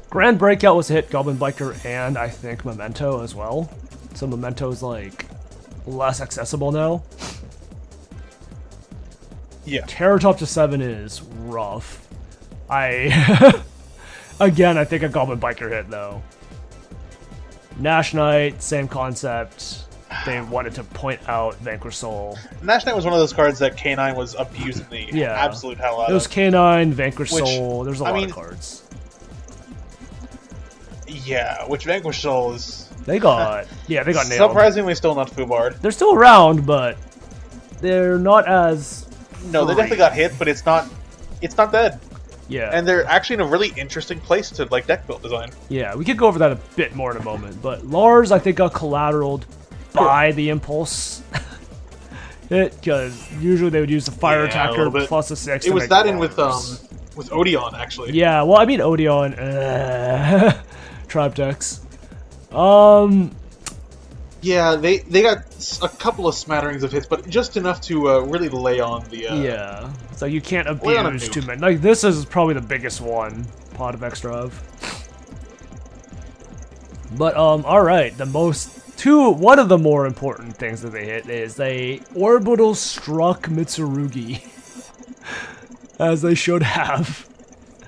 Grand Breakout was a hit, Goblin Biker, and I think Memento as well. So Memento's like less accessible now. Yeah. Terror Top to 7 is rough. Again, I think a Goblin Biker hit though. Nash Knight, same concept. They wanted to point out Vanquish Soul. Nash Knight was one of those cards that K9 was abusing the absolute hell out of. It was K9, Vanquish Soul. There's a lot of cards. Yeah, which Vanquish Soul is... They got nailed. Surprisingly still not Fubard. They're still around, but they're not as... No, they definitely got hit, but it's not dead. Yeah. And they're actually in a really interesting place to like deck build design. Yeah, we could go over that a bit more in a moment. But Lars, I think, got collateraled by the Impulse hit, because usually they would use the Fire Attacker plus a 6. It was that in with Odeon, actually. Yeah, well, I mean Odeon. Tribe decks. Yeah, they got a couple of smatterings of hits, but just enough to really lay on the... yeah, so you can't abuse too many. Like, this is probably the biggest one, Pot of Extra of. But, alright, one of the more important things that they hit is they orbital struck Mitsurugi. As they should have.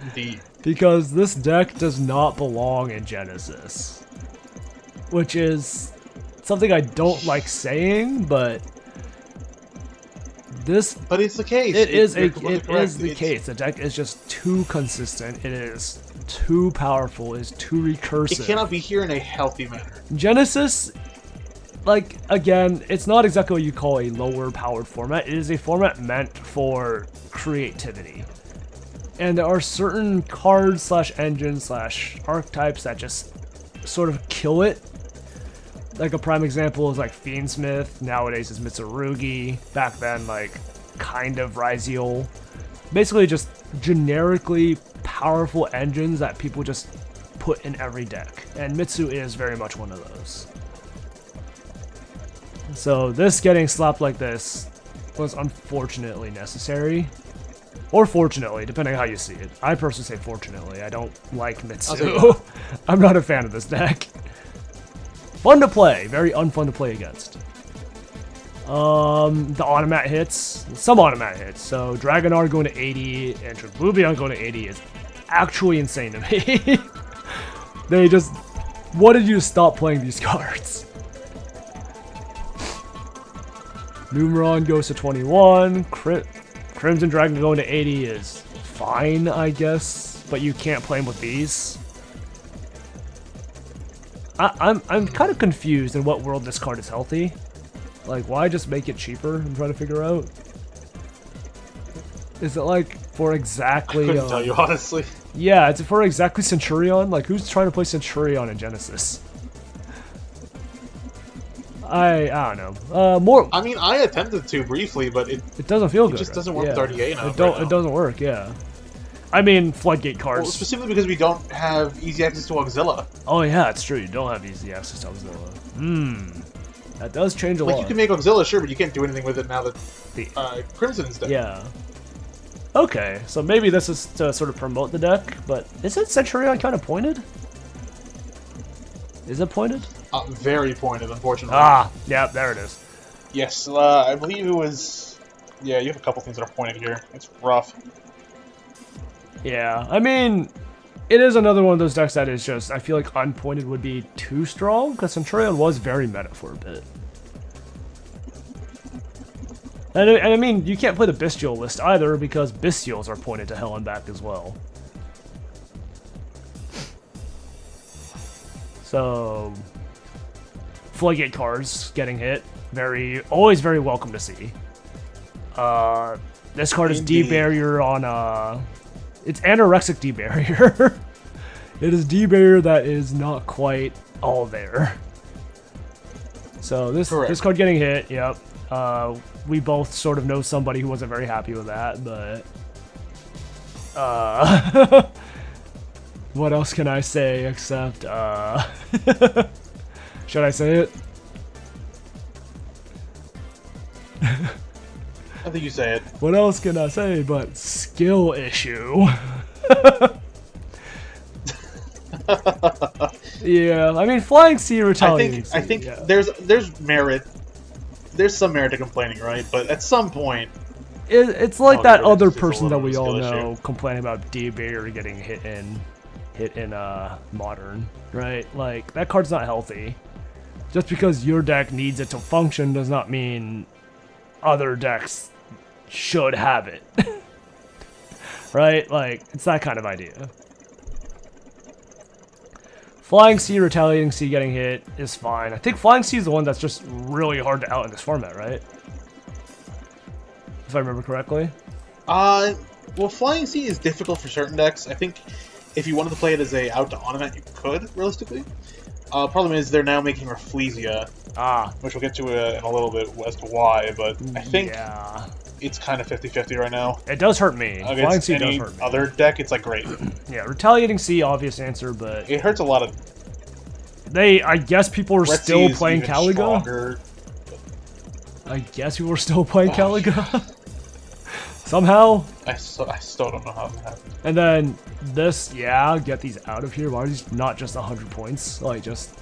Indeed. Because this deck does not belong in Genesis. Which is something I don't like saying, but But it's the case. It is the case. The deck is just too consistent. It is too powerful. It is too recursive. It cannot be here in a healthy manner. Genesis, like, again, it's not exactly what you call a lower powered format. It is a format meant for creativity. And there are certain cards / engines / archetypes that just sort of kill it. Like a prime example is like Fiendsmith, nowadays is Mitsurugi, back then like kind of Ryziel. Basically just generically powerful engines that people just put in every deck. And Mitsu is very much one of those. So this getting slapped like this was unfortunately necessary. Or fortunately, depending on how you see it. I personally say fortunately. I don't like Mitsu. I'm not a fan of this deck. Fun to play, very unfun to play against. The automat hits, some automat hits. So Dragonar going to 80 and Tribluvion going to 80 is actually insane to me. They just wanted you to stop playing these cards. Numeron goes to 21, Crimson Dragon going to 80 is fine, I guess, but you can't play him with these. I'm kind of confused in what world this card is healthy. Like, why just make it cheaper? I'm trying to figure out. Is it like for exactly? I couldn't tell you honestly. Yeah, it's for exactly Centurion. Like, who's trying to play Centurion in Genesis? I don't know. More. I mean, I attempted to briefly, but it doesn't feel good. It just doesn't work with RDA now. It doesn't work. Yeah. I mean, floodgate cards. Well, specifically because we don't have easy access to Auxilla. Oh yeah, it's true. You don't have easy access to Auxilla. That does change a lot. Like, you can make Auxilla, sure, but you can't do anything with it now that Crimson is dead. Yeah. Okay, so maybe this is to sort of promote the deck, but isn't Centurion kind of pointed? Is it pointed? Very pointed, unfortunately. Ah, yeah, there it is. Yes, I believe it was... Yeah, you have a couple things that are pointed here. It's rough. Yeah, I mean, it is another one of those decks that is just, I feel like unpointed would be too strong, because Centurion was very meta for a bit. And I mean, you can't play the Bestial list either, because Bestials are pointed to hell and back as well. So, Floodgate cards getting hit, always very welcome to see. This card is D-Barrier on, it's Anorexic D-Barrier. It is D-Barrier that is not quite all there. So this card getting hit, yep. We both sort of know somebody who wasn't very happy with that, but... what else can I say except, should I say it? I think you say it. What else can I say but skill issue? Yeah, I mean, Flying Sea Retaliating. I think there's merit. There's some merit to complaining, right? But at some point... It's like that other person that we all know complaining about D-Barrier getting hit in Modern, right? Like, that card's not healthy. Just because your deck needs it to function does not mean other decks should have it. Right? Like, it's that kind of idea. Flying Sea, Retaliating Sea getting hit is fine. I think Flying Sea is the one that's just really hard to out in this format, right? If I remember correctly. Well, Flying Sea is difficult for certain decks. I think if you wanted to play it as a out to ornament, you could, realistically. Problem is, they're now making Rafflesia, which we'll get to in a little bit as to why, but I think it's kind of 50-50 right now. It does hurt me. Flying Sea does hurt me. Other deck, it's like great. Yeah, Retaliating Sea, obvious answer, but... It hurts a lot of... I guess people are still playing Caliga? I guess people are still playing Caliga? Somehow? I still don't know how that happened. And then this, get these out of here. Why are these not just 100 points? Like, just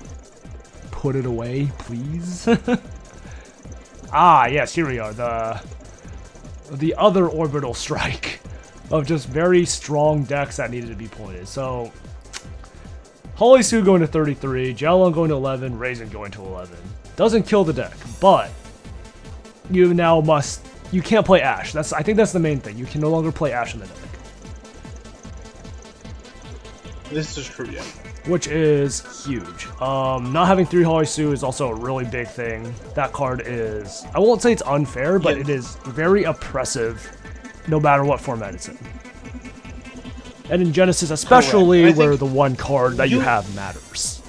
put it away, please. Yes, here we are. The other orbital strike of just very strong decks that needed to be pointed. So, Holy Sue going to 33, Jalon going to 11, Raisin going to 11. Doesn't kill the deck, but you now must... You can't play Ash. I think that's the main thing. You can no longer play Ash in the deck. This is true, yeah. Which is huge. Not having 3 Holy Sue is also a really big thing. That card is... I won't say it's unfair, but it is very oppressive no matter what format it's in. And in Genesis especially, where the one card that you have matters.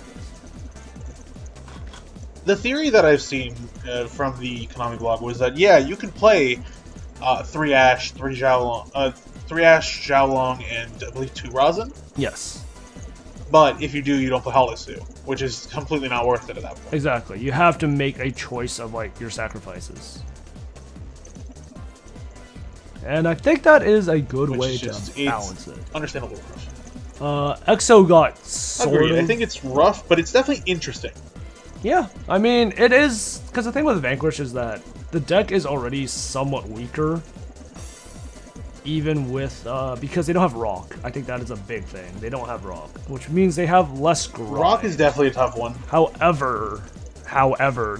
The theory that I've seen from the Konami blog was that, you can play 3 Ash, 3 Xiaolong, and I believe 2 Rosin. Yes. But if you do, you don't play Holisu, which is completely not worth it at that point. Exactly. You have to make a choice of, like, your sacrifices. And I think that is a good way to balance it. Understandable. Exo got sort of... I think it's rough, but it's definitely interesting. Yeah, I mean, it is... Because the thing with Vanquish is that the deck is already somewhat weaker. Even with... because they don't have Rock. I think that is a big thing. They don't have Rock. Which means they have less grind. Rock is definitely a tough one. However,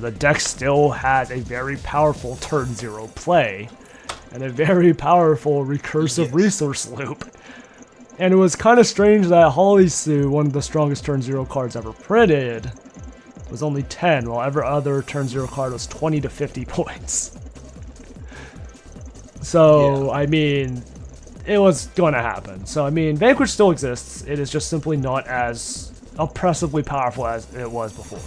the deck still has a very powerful turn 0 play. and a very powerful recursive resource loop. And it was kind of strange that Holisu, one of the strongest turn 0 cards ever printed, was only 10, while every other turn 0 card was 20 to 50 points. So, I mean, it was going to happen. So, I mean, Vanquish still exists. It is just simply not as oppressively powerful as it was before.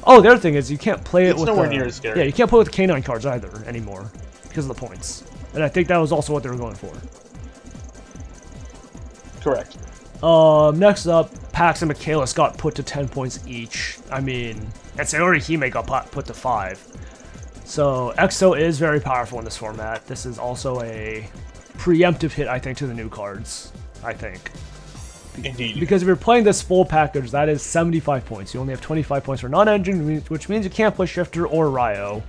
Oh, the other thing is you can't play it with nowhere near as scary. Yeah, you can't play with the canine cards either anymore because of the points. And I think that was also what they were going for. Correct. Next up, Pax and Michaelis got put to 10 points each. I mean, and Sayori Hime got put to 5. So, Exo is very powerful in this format. This is also a preemptive hit, I think, to the new cards. I think. Indeed. Because if you're playing this full package, that is 75 points. You only have 25 points for non-engine, which means you can't play Shifter or Ryo.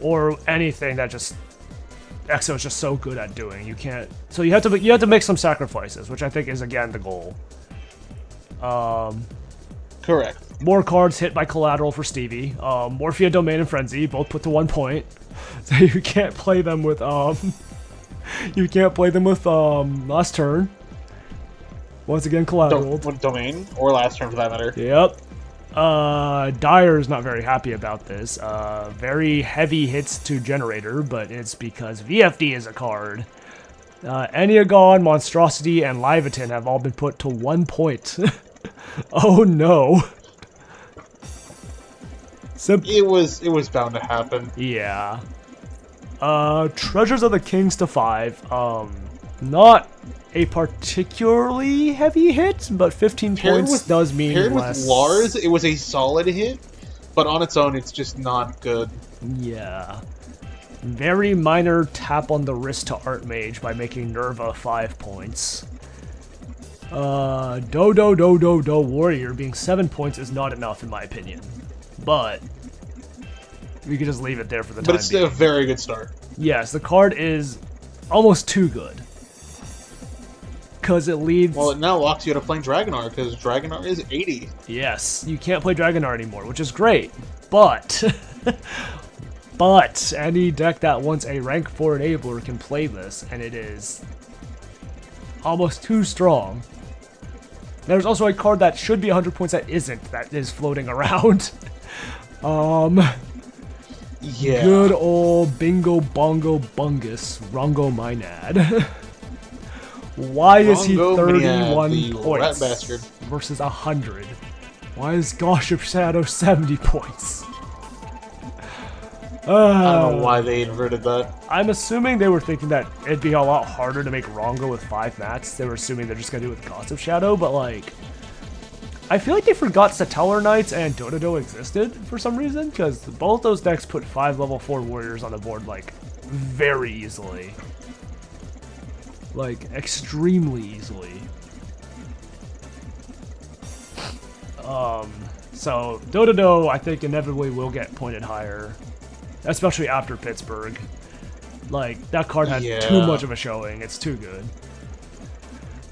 Or anything that just... Exo is just so good at doing. You can't... So you have to make some sacrifices, which I think is, again, the goal. Correct. More cards hit by Collateral for Stevie. Morphia, Domain, and Frenzy both put to 1 point. So you can't play them with, last turn. Once again, Collateral. Domain, or last turn for that matter. Yep. Dyer's not very happy about this. Very heavy hits to Generator, but it's because VFD is a card. Enneagon, Monstrosity, and Leviathan have all been put to 1 point. Oh no. It was bound to happen. Yeah. Treasures of the Kings to 5. Not a particularly heavy hit, but 15 points does mean paired less. With Lars, it was a solid hit, but on its own, it's just not good. Yeah. Very minor tap on the wrist to Archmage by making Nerva 5 points. Do Warrior being 7 points is not enough in my opinion. But we could just leave it there for the time being. But it's a very good start. Yes, the card is almost too good. Because it leads... Well, it now locks you to playing Dragonar, because Dragonar is 80. Yes, you can't play Dragonar anymore, which is great. But... but any deck that wants a rank 4 enabler can play this, and it is almost too strong. There's also a card that should be 100 points that isn't, that is floating around. Yeah. Good old Bingo Bongo Bungus, Rongo Minad. Why is he 31 points versus 100? Why is Gossip Shadow 70 points? I don't know why they inverted that. I'm assuming they were thinking that it'd be a lot harder to make Rongo with 5 mats. They were assuming they're just going to do it with Gossip Shadow, but like... I feel like they forgot Satellar Knights and Dododo existed for some reason, because both those decks put 5 level 4 warriors on the board, like, very easily. Like, extremely easily. So, Dododo, I think, inevitably will get pointed higher. Especially after Pittsburgh. Like, that card has too much of a showing. It's too good.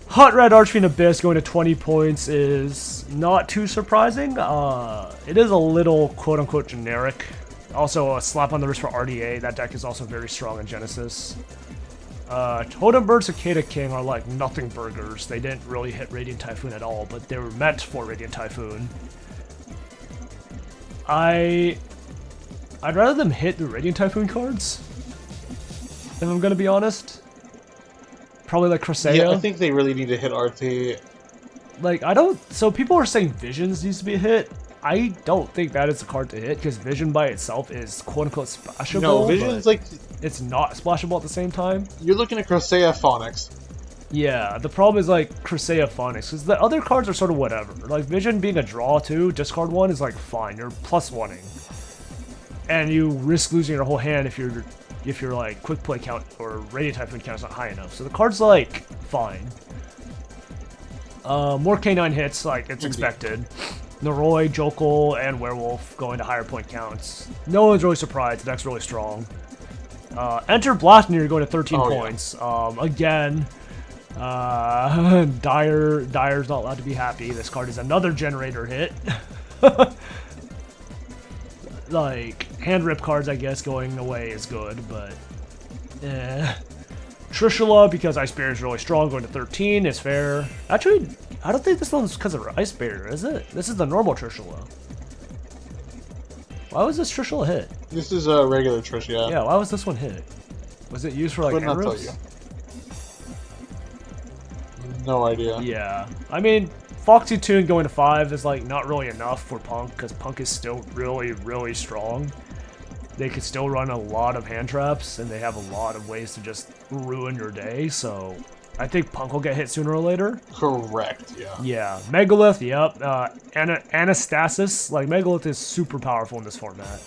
Hot Red Archfiend Abyss going to 20 points is not too surprising. It is a little quote-unquote generic. Also, a slap on the wrist for RDA. That deck is also very strong in Genesis. Totem Bird, Cicada King are like nothing burgers. They didn't really hit Radiant Typhoon at all, but they were meant for Radiant Typhoon. I'd rather them hit the Radiant Typhoon cards, if I'm gonna be honest. Probably like Crusea. Yeah, I think they really need to hit RT. Like, I don't... So people are saying Visions needs to be a hit. I don't think that is a card to hit, because Vision by itself is quote-unquote splashable. No, Vision's like... It's not splashable at the same time. You're looking at Crusea Phonics. Yeah, the problem is like Crusea Phonics, because the other cards are sort of whatever. Like Vision being a draw too, discard 1 is like fine, you're +1ing. And you risk losing your whole hand if you're like quick play count or Radiant Typhoon count is not high enough. So the card's like fine. More K9 hits, like it's expected. Noroi, Jokul, and Werewolf going to higher point counts. No one's really surprised, the deck's really strong. Enter Blasphemous going to 13 points. Yeah. Again, Dyer's not allowed to be happy. This card is another generator hit. Like, hand rip cards, I guess, going away is good, but Trishula, because Ice Barrier is really strong, going to 13 is fair. Actually, I don't think this one's because of Ice Barrier, is it? This is the normal Trishula. Why was this Trishula hit? This is a regular Trish, yeah. Yeah, why was this one hit? Was it used for like Couldn't tell you. No idea. Yeah, I mean, Foxy Tune going to 5 is like not really enough for Punk, because Punk is still really, really strong. They could still run a lot of hand traps, and they have a lot of ways to just ruin your day, so I think Punk will get hit sooner or later. Correct, yeah. Yeah, Megalith, yep. Anastasis, like Megalith is super powerful in this format.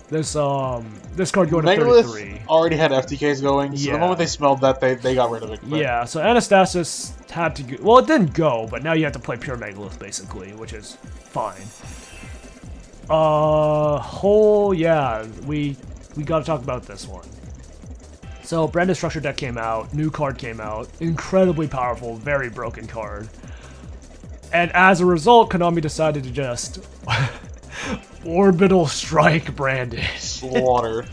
This card going to 33. Already had FTKs going, so the moment they smelled that, they got rid of it. Yeah, so Anastasis had to go, well, it didn't go, but now you have to play pure Megalith, basically, which is fine. Yeah, we gotta talk about this one. So, Brand Destructor deck came out, new card came out, incredibly powerful, very broken card. And as a result, Konami decided to just Orbital Strike Branded. Slaughter.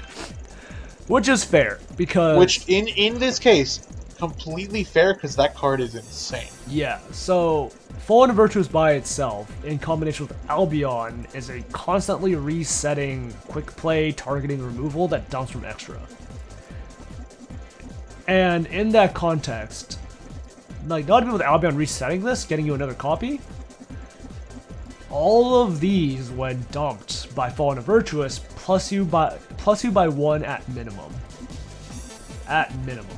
Which is fair, because... Which, in this case, completely fair, because that card is insane. Yeah, so... Fallen and Virtuous by itself, in combination with Albion, is a constantly resetting quick play targeting removal that dumps from extra. And in that context, like, not even with Albion resetting this, getting you another copy, all of these, when dumped by Fallen and Virtuous, plus you by 1 at minimum. At minimum.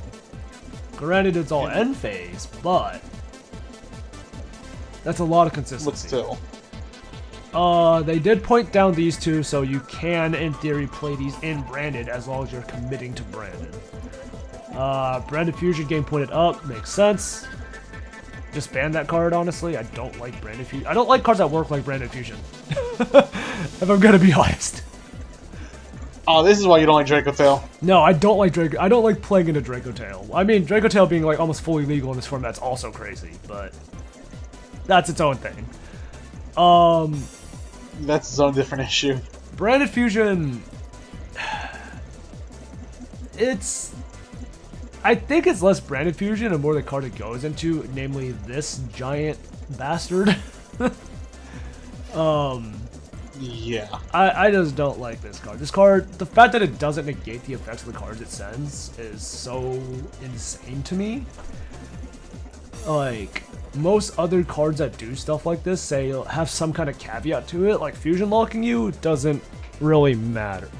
Granted, it's all end phase, but that's a lot of consistency. But still. They did point down these two, so you can, in theory, play these in Branded as long as you're committing to Branded. Branded Fusion game pointed up, makes sense. Just ban that card, honestly. I don't like Branded Fusion. I don't like cards that work like Branded Fusion. If I'm gonna be honest. Oh, this is why you don't like Draco Tail. No, I don't like Draco. I don't like playing into Draco Tail. I mean, Draco Tail being like almost fully legal in this format's also crazy, but that's its own thing. That's its own different issue. Branded Fusion, I think it's less Branded Fusion and more the card it goes into, namely this giant bastard. Yeah. I just don't like this card. This card, the fact that it doesn't negate the effects of the cards it sends is so insane to me. Like, most other cards that do stuff like this say have some kind of caveat to it, like fusion locking you doesn't really matter.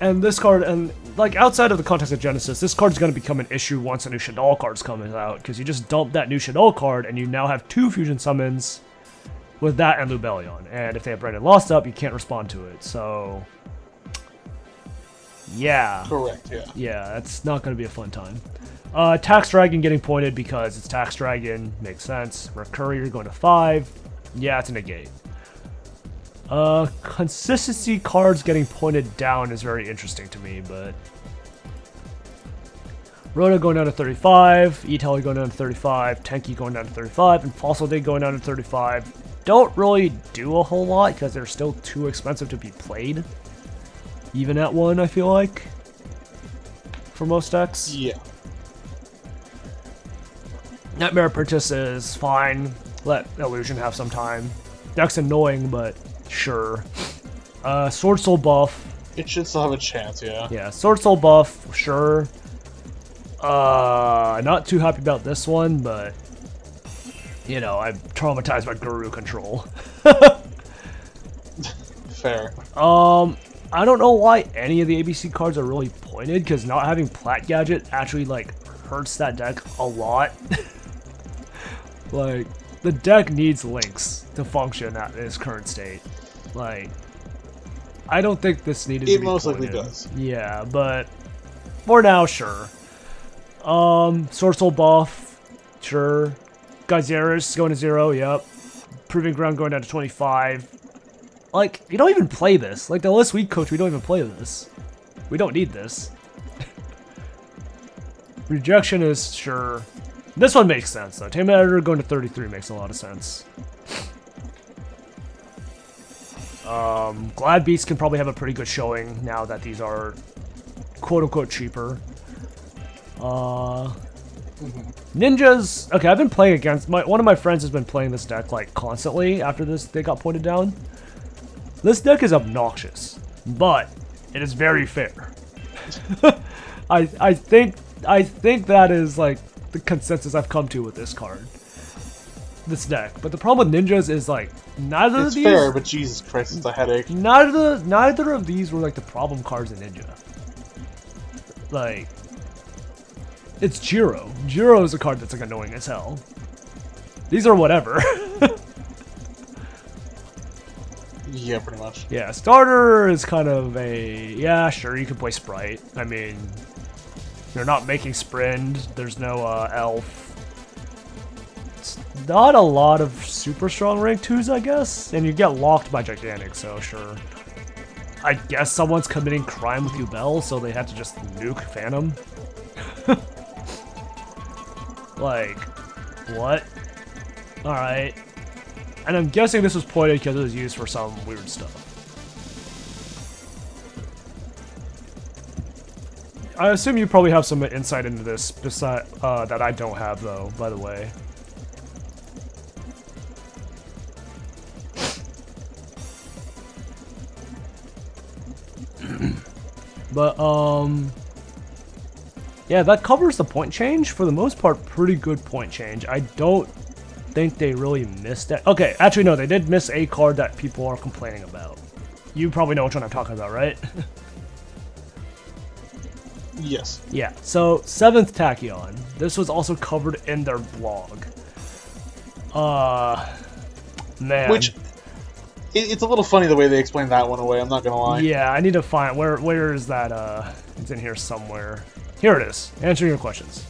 And this card, and like outside of the context of Genesis, this card's going to become an issue once a new Shaddoll card's coming out, because you just dump that new Shaddoll card and you now have 2 fusion summons with that and Lubellion. And if they have Branded Lost up, you can't respond to it, so yeah. Correct, yeah. Yeah, that's not going to be a fun time. Tax Dragon getting pointed because it's Tax Dragon, makes sense. Mercurier going to 5, yeah, it's a negate. Consistency cards getting pointed down is very interesting to me, but Rhoda going down to 35, E-Teller going down to 35, Tenki going down to 35, and Fossil Day going down to 35. Don't really do a whole lot because they're still too expensive to be played. Even at 1, I feel like, for most decks. Yeah. Nightmare Apprentice is fine. Let Illusion have some time. Deck's annoying, but sure. Sword Soul buff. It should still have a chance, yeah. Yeah, Sword Soul buff, sure. Not too happy about this one, but you know, I'm traumatized by Guru Control. Fair. I don't know why any of the ABC cards are really pointed, because not having Plat Gadget actually, like, hurts that deck a lot. Like, the deck needs links to function at its current state. Like, I don't think this needed to be It most likely pointed. does. Yeah, but for now, sure. Sword Soul buff, sure. Gyzerus going to 0, yep. Proving Ground going down to 25. Like, you don't even play this. Like, the list we coach, we don't even play this. We don't need this. Rejection is sure. This one makes sense, though. Tame Editor going to 33 makes a lot of sense. Glad Beats can probably have a pretty good showing now that these are quote-unquote cheaper. Ninjas. Okay, I've been playing against one of my friends has been playing this deck like constantly after they got pointed down. This deck is obnoxious, but it is very fair. I think that is like the consensus I've come to with this this deck. But the problem with ninjas is like neither of these. It's fair, but Jesus Christ, it's a headache. Neither of these were like the problem cards in Ninja. Like, it's Jiro. Jiro is a card that's like annoying as hell. These are whatever. Yeah, pretty much. Yeah, starter is kind of a sure you can play Sprite. I mean, you're not making Sprint. There's no elf. It's not a lot of super strong rank 2s, I guess, and you get locked by Gigantic. So sure. I guess someone's committing crime with Yubel, so they had to just nuke Phantom. Like, what? Alright. And I'm guessing this was pointed because it was used for some weird stuff. I assume you probably have some insight into this that I don't have, though, by the way. But, yeah, that covers the point change. For the most part, pretty good point change. I don't think they really missed it. Okay, actually, no, they did miss a card that people are complaining about. You probably know which one I'm talking about, right? Yes. Yeah, so 7th Tachyon. This was also covered in their blog. Man. Which, it's a little funny the way they explained that one away, I'm not gonna lie. Yeah, I need to find, where is that, it's in here somewhere. Here it is, answering your questions.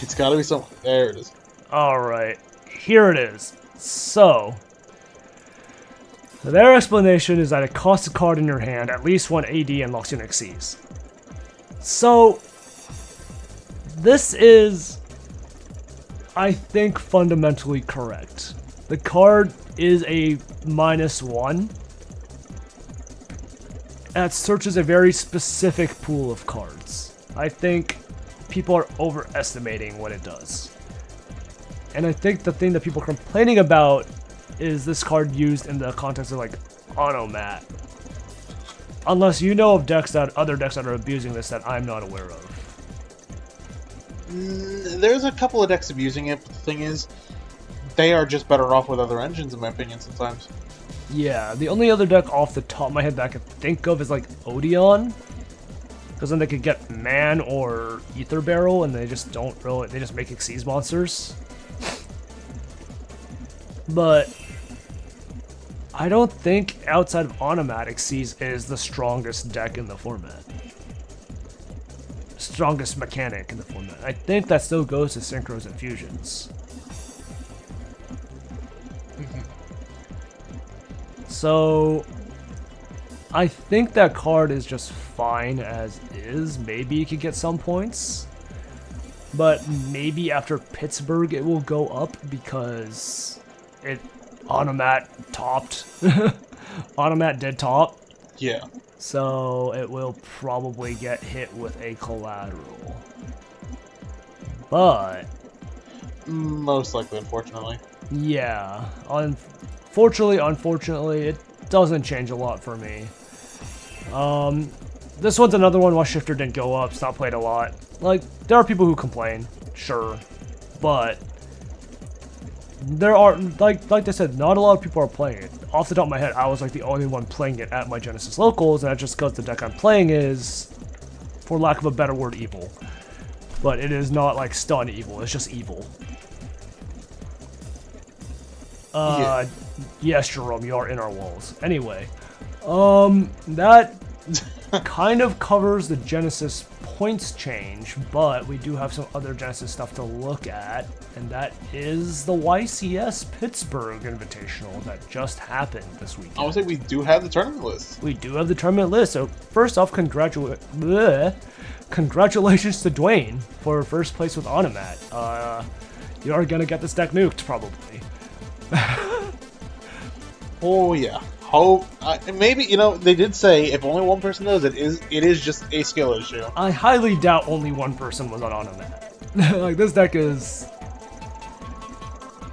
It's gotta be somewhere, there it is. Alright, here it is. So, their explanation is that it costs a card in your hand at least 1 AD and locks you in Xyz. So, this is, I think, fundamentally correct. The card is a -1 that searches a very specific pool of cards. I think people are overestimating what it does. And I think the thing that people are complaining about is this card used in the context of like Automat. Unless you know of other decks that are abusing this that I'm not aware of. There's a couple of decks abusing it, but the thing is, they are just better off with other engines, in my opinion, sometimes. Yeah, the only other deck off the top of my head that I could think of is like Odeon. Because then they could get Man or Ether Barrel, and they just don't really, they just make Xyz monsters. But I don't think outside of Automatic Xyz is the strongest deck in the format. Strongest mechanic in the format. I think that still goes to Synchros and Fusions. So I think that card is just fine as is. Maybe you could get some points. But maybe after Pittsburgh it will go up because Automat topped. Automat did top. Yeah. So it will probably get hit with a collateral. But most likely, unfortunately. Yeah. Unfortunately, it doesn't change a lot for me. This one's another one why Shifter didn't go up. It's not played a lot. Like, there are people who complain, sure, but there are, like I said, not a lot of people are playing it. Off the top of my head, I was like the only one playing it at my Genesys locals, and that's just because the deck I'm playing is, for lack of a better word, evil. But it is not like stun evil, it's just evil. Yeah. Yes, Jerome, you are in our walls. Anyway, that kind of covers the Genesys Points change, but we do have some other Genesys stuff to look at, and that is the YCS Pittsburg Invitational that just happened this weekend. I would say we do have the tournament list. We do have the tournament list, so first off, congratulations to Dwayne for first place with Automat. You are gonna get this deck nuked, probably. Oh yeah. hope maybe they did say if only one person knows it is just a skill issue. I highly doubt only one person was on Automat. Like, this deck is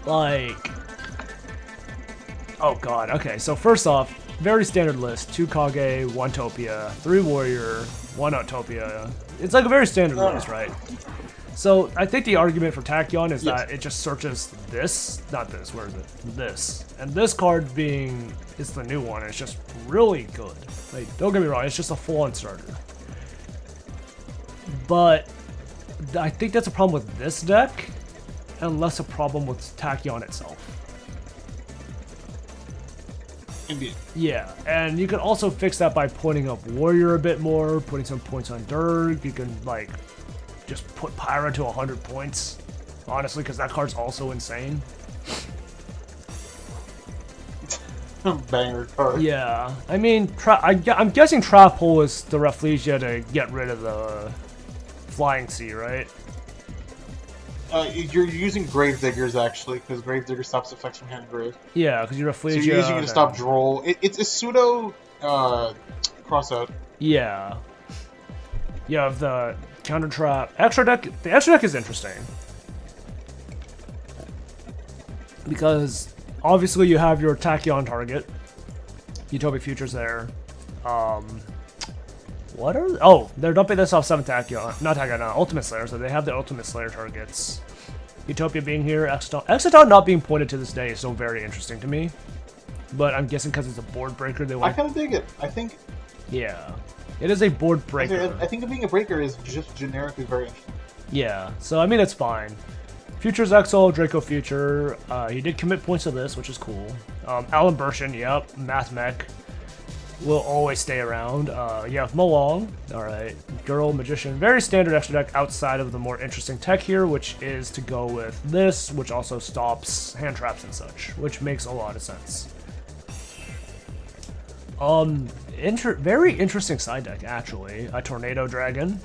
like, oh god. Okay, so first off, very standard list: 2 Kage, 1 Topia, 3 Warrior, 1 Autopia. It's like a very standard list, right? So I think the argument for Tachyon is that it just searches this, not this, where is it? This. And this card is the new one, and it's just really good. Like, don't get me wrong, it's just a full-on starter. But I think that's a problem with this deck, and less a problem with Tachyon itself. Indeed. Yeah, and you can also fix that by pointing up Warrior a bit more, putting some points on Durg. You can, like, just put Pyra to 100 points, honestly, because that card's also insane. Banger card. Yeah, I mean, I'm guessing Trap Hole is the Rafflesia to get rid of the Flying Sea, right? You're using Gravediggers, actually, because Gravedigger stops effects from hand grave. Yeah, because you're Rafflesia. So you're using it to stop Droll. It's a pseudo crossout. Yeah. You have the counter trap. Extra deck. The extra deck is interesting because obviously you have your Tachyon target. Utopia Future's there. What are? Oh, they're dumping this off 7 Tachyon. Not Tachyon, Ultimate Slayer. So they have the Ultimate Slayer targets. Utopia being here. Exciton not being pointed to this day is so very interesting to me. But I'm guessing because it's a board breaker, they want. I kind of dig it. I think. Yeah. It is a board breaker. I think being a breaker is just generically very interesting. Yeah, so I mean, it's fine. Future's Exile, Draco Future. He did commit points to this, which is cool. Alan Bershin, yep. Math Mech will always stay around. You have Molong, alright. Girl, Magician. Very standard extra deck outside of the more interesting tech here, which is to go with this, which also stops hand traps and such, which makes a lot of sense. Very interesting side deck, actually. A Tornado Dragon.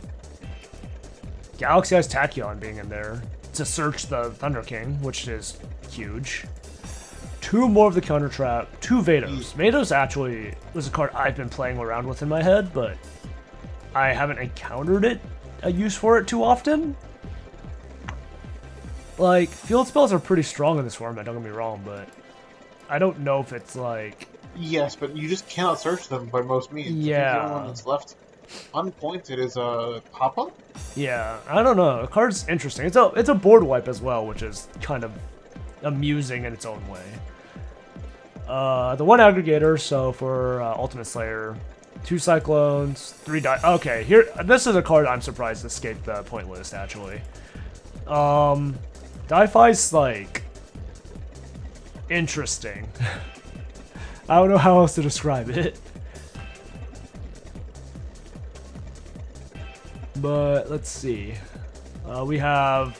Galaxy Eyes Tachyon being in there to search the Thunder King, which is huge. 2 more of the counter trap, 2 Vados. Vados actually was a card I've been playing around with in my head, but I haven't encountered a use for it too often. Like, field spells are pretty strong in this format, don't get me wrong, but I don't know if it's like... Yes, but you just cannot search them by most means. Yeah. The only one that's left unpointed is Papa? Yeah, I don't know. The card's interesting. It's a board wipe as well, which is kind of amusing in its own way. The 1 aggregator, so for Ultimate Slayer, 2 Cyclones, 3 die. Okay, here. This is a card I'm surprised escaped the point list, actually. Di-Fi's, like, interesting. I don't know how else to describe it. But let's see. We have...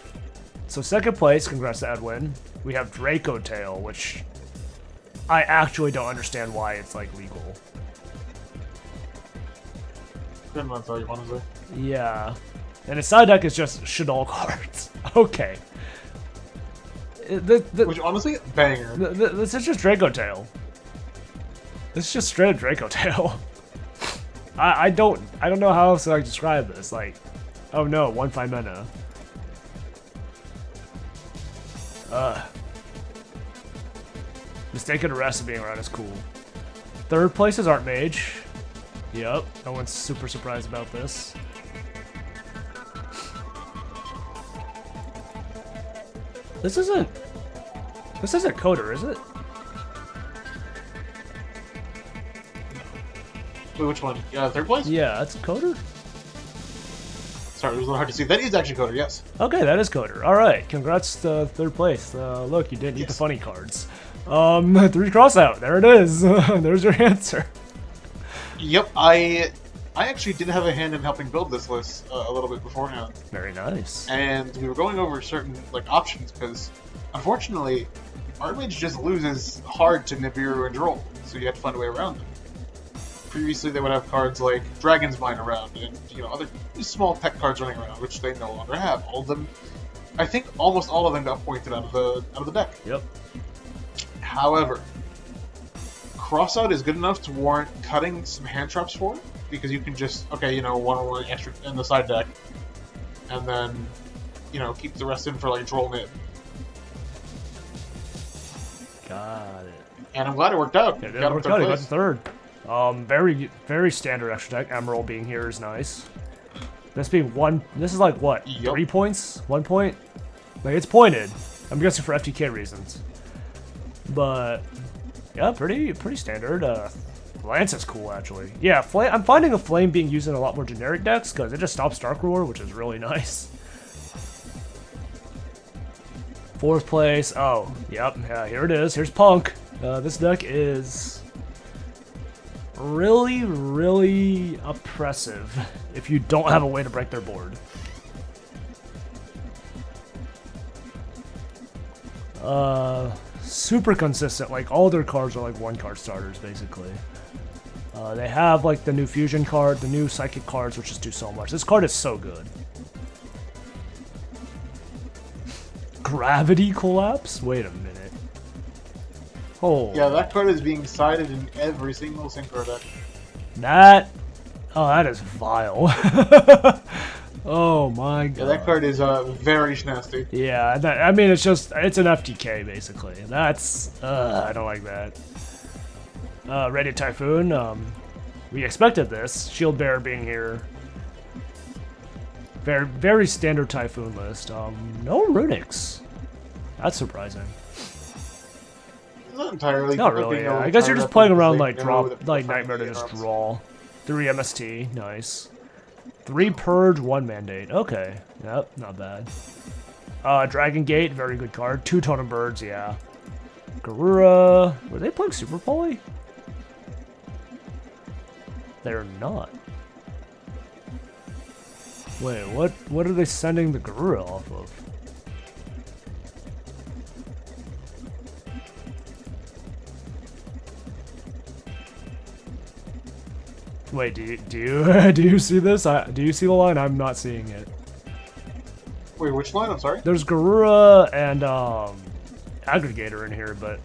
So second place, congrats to Edwin. We have Draco Tail, which I actually don't understand why it's, like, legal. That's all you want to say. Yeah. And his side deck is just Shadol cards. Okay. Which, honestly, banger. This is just Draco Tail. This is just straight up Draco Tail. I don't know how else to like describe this. Like, oh no, 1/5 mana. Mistaken Arrest being around is cool. Third place is Art Mage. Yep, no one's super surprised about this. This isn't Coder, is it? Wait, which one? Third place? Yeah, that's Coder? Sorry, it was a little hard to see. That is actually Coder, yes. Okay, that is Coder. Alright, congrats to third place. Look, you didn't eat the funny cards. 3 cross out. There it is. There's your answer. Yep, I actually did have a hand in helping build this list a little bit beforehand. Very nice. And we were going over certain options because, unfortunately, Artmage just loses hard to Nibiru and Droll, so you have to find a way around them. Previously, they would have cards like Dragon's Mine around, and other small tech cards running around, which they no longer have. All of them, I think, almost all of them got pointed out of the deck. Yep. However, Crossout is good enough to warrant cutting some hand traps for it, because you can just, one extra in the side deck, and then, keep the rest in for, like, troll nib. Got it. And I'm glad it worked out. Yeah, it worked out. He got the third. Very, very standard extra deck. Emerald being here is nice. This being one. This is like what? Yep. 3 points? 1 point? Like it's pointed. I'm guessing for FTK reasons. But yeah, pretty standard. Lance is cool actually. Yeah, I'm finding a flame being used in a lot more generic decks because it just stops Dark Roar, which is really nice. 4th place. Oh, yep. Yeah, here it is. Here's Punk. This deck is really, really oppressive if you don't have a way to break their board. Super consistent. Like all their cards are like 1-card starters basically. They have like the new fusion card, the new psychic cards, which just do so much. This card is so good. Gravity Collapse? Wait a minute. Oh. Yeah, that card is being sided in every single Synchro deck. That is vile. Oh my god. Yeah, that card is very nasty. Yeah, I mean, it's an FTK basically. That's, I don't like that. Radiant Typhoon, we expected this. Shield Bearer being here. Very, very standard Typhoon list. No Runics. That's surprising. Not entirely. Not really. Yeah. I guess you're just playing around like Nightmare to just draw. 3 MST, nice. 3 Purge, 1 Mandate. Okay, yep, not bad. Dragon Gate, very good card. 2 Totem Birds, yeah. Garura, were they playing Super Poly? They're not. Wait, what are they sending the Garura off of? Wait, do you see this? Do you see the line? I'm not seeing it. Wait, which line? I'm sorry. There's Garura and Aggregator in here, but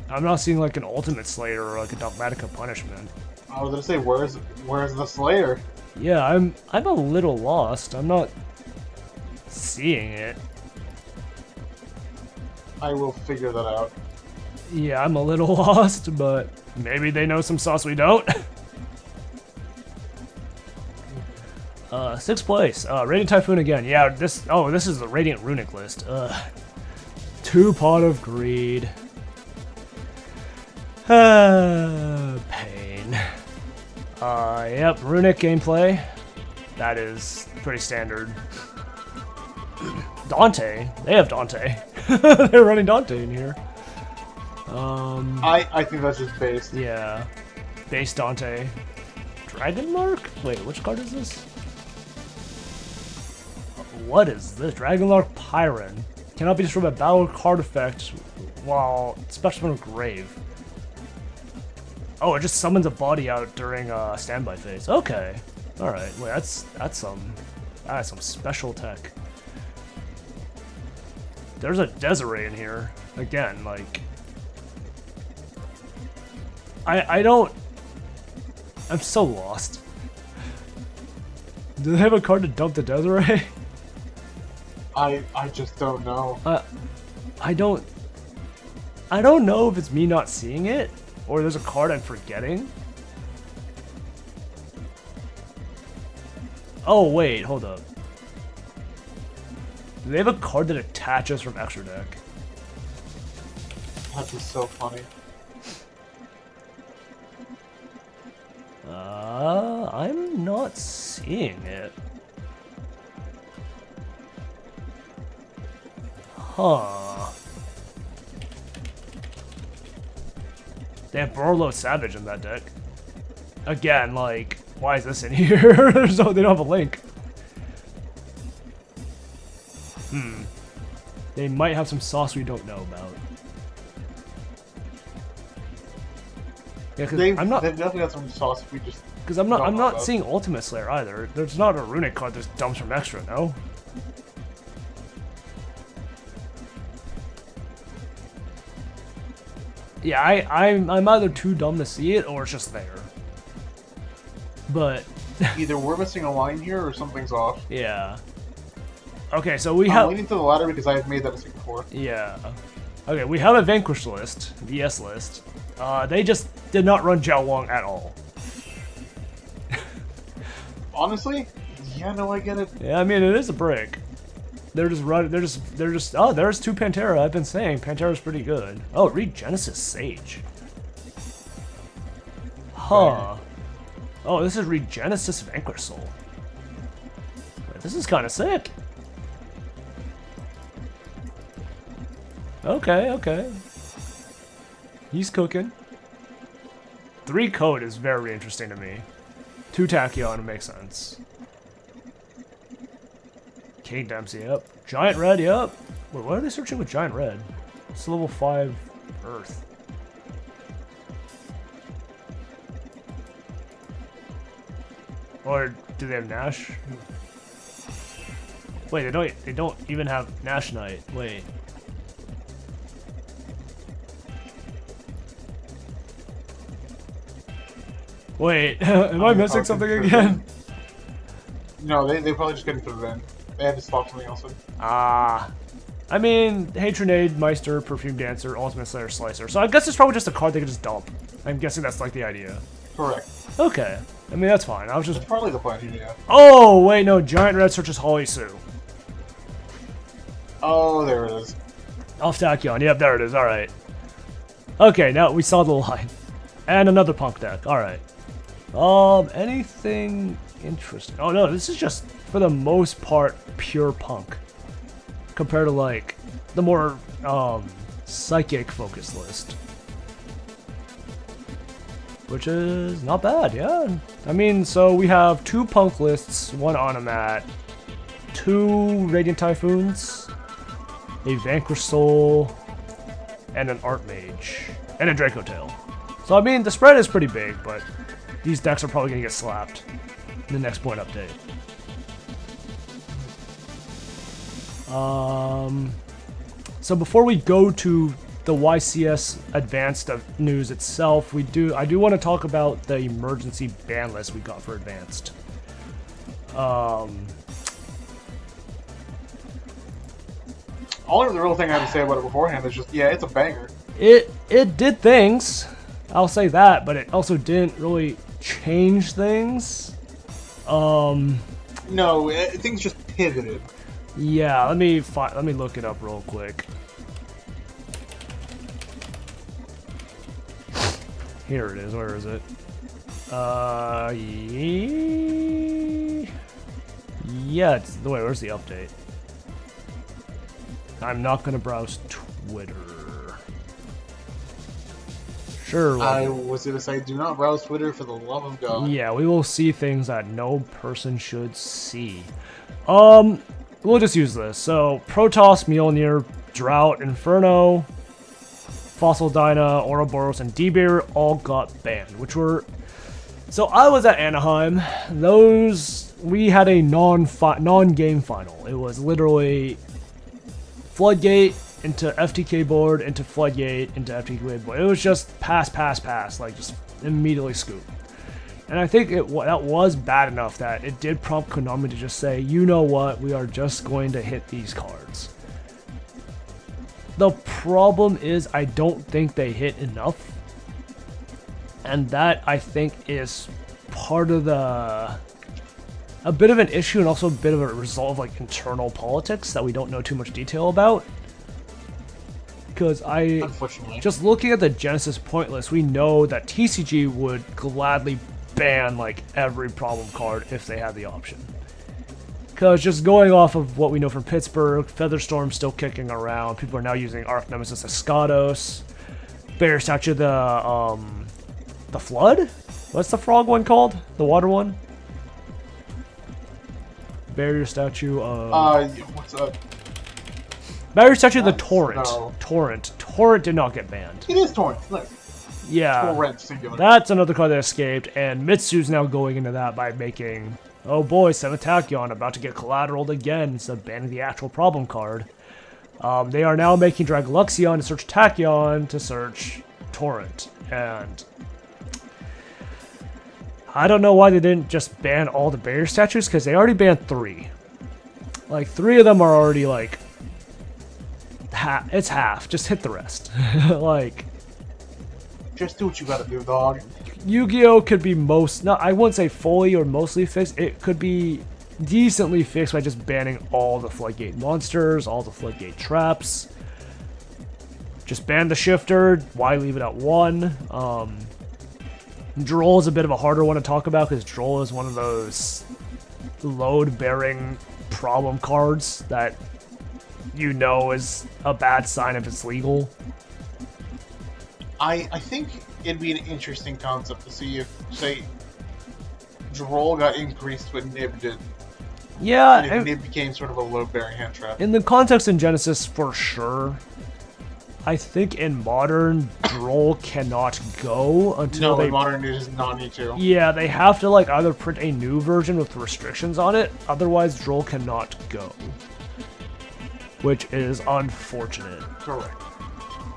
I'm not seeing like an Ultimate Slayer or like a Dogmatica Punishment. I was gonna say, where's the Slayer? Yeah, I'm a little lost. I'm not seeing it. I will figure that out. Yeah, I'm a little lost, but maybe they know some sauce we don't. 6th place. Radiant Typhoon again. Yeah, this is the Radiant Runic list. 2 Pot of Greed. Pain. Yep, Runic gameplay. That is pretty standard. Dante. They have Dante. They're running Dante in here. I think that's just based. Yeah. Base Dante. Dragonlark? Wait, which card is this? What is this? Dragonlark Pyron. Cannot be destroyed by battle card effect while special summon Grave. Oh, it just summons a body out during standby phase. Okay. Alright. Wait, that's some special tech. There's a Desiree in here. Again, like I'm so lost. Do they have a card to dump the Desiree? I just don't know. I don't know if it's me not seeing it, or there's a card I'm forgetting. Oh wait, hold up. Do they have a card that attaches from extra deck? That'd be so funny. I'm not seeing it. Huh. They have Borlo Savage in that deck. Again, like, why is this in here? They don't have a link. They might have some sauce we don't know about. Yeah, they've definitely got some sauce we just. Because I'm not seeing Ultimate Slayer either. There's not a Runic card that dumps from extra, no? Yeah, I'm either too dumb to see it or it's just there. But either we're missing a line here or something's off. Yeah. Okay, so we I'm have... leaning to the latter because I've made that mistake before. Yeah. Okay, we have a Vanquish list, VS list. They just did not run Jiao Wang at all. Honestly, yeah, no, I get it. Yeah, I mean, it is a break. They're just running. They're just. Oh, there's 2 Pantera. I've been saying Pantera's pretty good. Oh, read Genesys Sage. Huh. Oh, this is read Genesys Vanquish Soul. Wait, this is kind of sick. Okay. He's cooking. 3 code is very interesting to me. 2 Tachyon makes sense. Kate Dempsey, yep. Giant Red, yep. Wait, what are they searching with Giant Red? It's level 5 Earth. Or do they have Nash? Wait, they don't even have Nash Knight. Wait. Wait, am I missing something again? No, they probably just couldn't put it in. They had to swap something else in. I mean, Hatronade, Meister, Perfume Dancer, Ultimate Slayer, Slicer. So I guess it's probably just a card they could just dump. I'm guessing that's like the idea. Correct. Okay. I mean, that's fine. I was just... That's probably the plan here, yeah. Oh, wait, no. Giant Red searches Holly Sue. Oh, there it is. Off Tachyon. Yep, there it is. Alright. Okay, now we saw the line. And another Punk deck. Alright. Anything interesting? Oh, no. This is just, for the most part, pure Punk. Compared to, like, the more, psychic-focused list. Which is not bad, yeah. I mean, so we have 2 Punk lists, 1 Onomat, 2 Radiant Typhoons, a Vanquish Soul, and an Art Mage, and a Draco Tail. So, I mean, the spread is pretty big, but these decks are probably going to get slapped in the next point update. So before we go to the YCS Advanced news itself, I do want to talk about the emergency ban list we got for Advanced. Only the real thing I have to say about it beforehand is just, yeah, it's a banger. It did things, I'll say that, but it also didn't really change things. No, things just pivoted. Yeah, let me look it up real quick. Here it is. Where is it? Yeah, wait, where's the update? I'm not gonna browse Twitter. Sure. I was gonna say, do not browse Twitter for the love of God. Yeah, we will see things that no person should see. We'll just use this. So, Protoss, Mjolnir, Drought, Inferno, Fossil Dyna, Ouroboros, and D-Beer all got banned, which were... So, I was at Anaheim. We had a non-game final. It was literally Floodgate into FTK board, into Floodgate, into FTK board. It was just pass, like just immediately scoop. And I think that was bad enough that it did prompt Konami to just say, you know what, we are just going to hit these cards. The problem is I don't think they hit enough. And that, I think, is part of a bit of an issue and also a bit of a result of like internal politics that we don't know too much detail about. Because just looking at the Genesys point list, we know that TCG would gladly ban like every problem card if they had the option. Because just going off of what we know from Pittsburgh, Featherstorm's still kicking around. People are now using Arc Nemesis Escados, Bear Statue, the Flood? What's the frog one called? The water one? Barrier Statue of... what's up? Barrier Statue of the Torrent. No. Torrent did not get banned. It is Torrent, look. Yeah. Torrent, singular. That's another card that escaped, and Mitsu's now going into that by making... Oh boy, 7 Tachyon about to get collateraled again instead of banning the actual problem card. They are now making Dragaluxion to search Tachyon to search torrent, and I don't know why they didn't just ban all the barrier statues, because they already banned 3. Like, 3 of them are already, like, it's half. Just hit the rest. Like, just do what you gotta do, dog. Yu-Gi-Oh! Could be I wouldn't say fully or mostly fixed. It could be decently fixed by just banning all the floodgate monsters, all the floodgate traps. Just ban the shifter. Why leave it at 1? Droll is a bit of a harder one to talk about, because Droll is one of those load-bearing problem cards that you know is a bad sign if it's legal. I think it'd be an interesting concept to see if, say, Droll got increased when Nib did. Yeah, and if Nib became sort of a load-bearing hand trap. In the context in Genesis, for sure. I think in Modern, Droll cannot go until in Modern it does not need to. Yeah, they have to like either print a new version with restrictions on it, otherwise Droll cannot go. Which is unfortunate. Correct.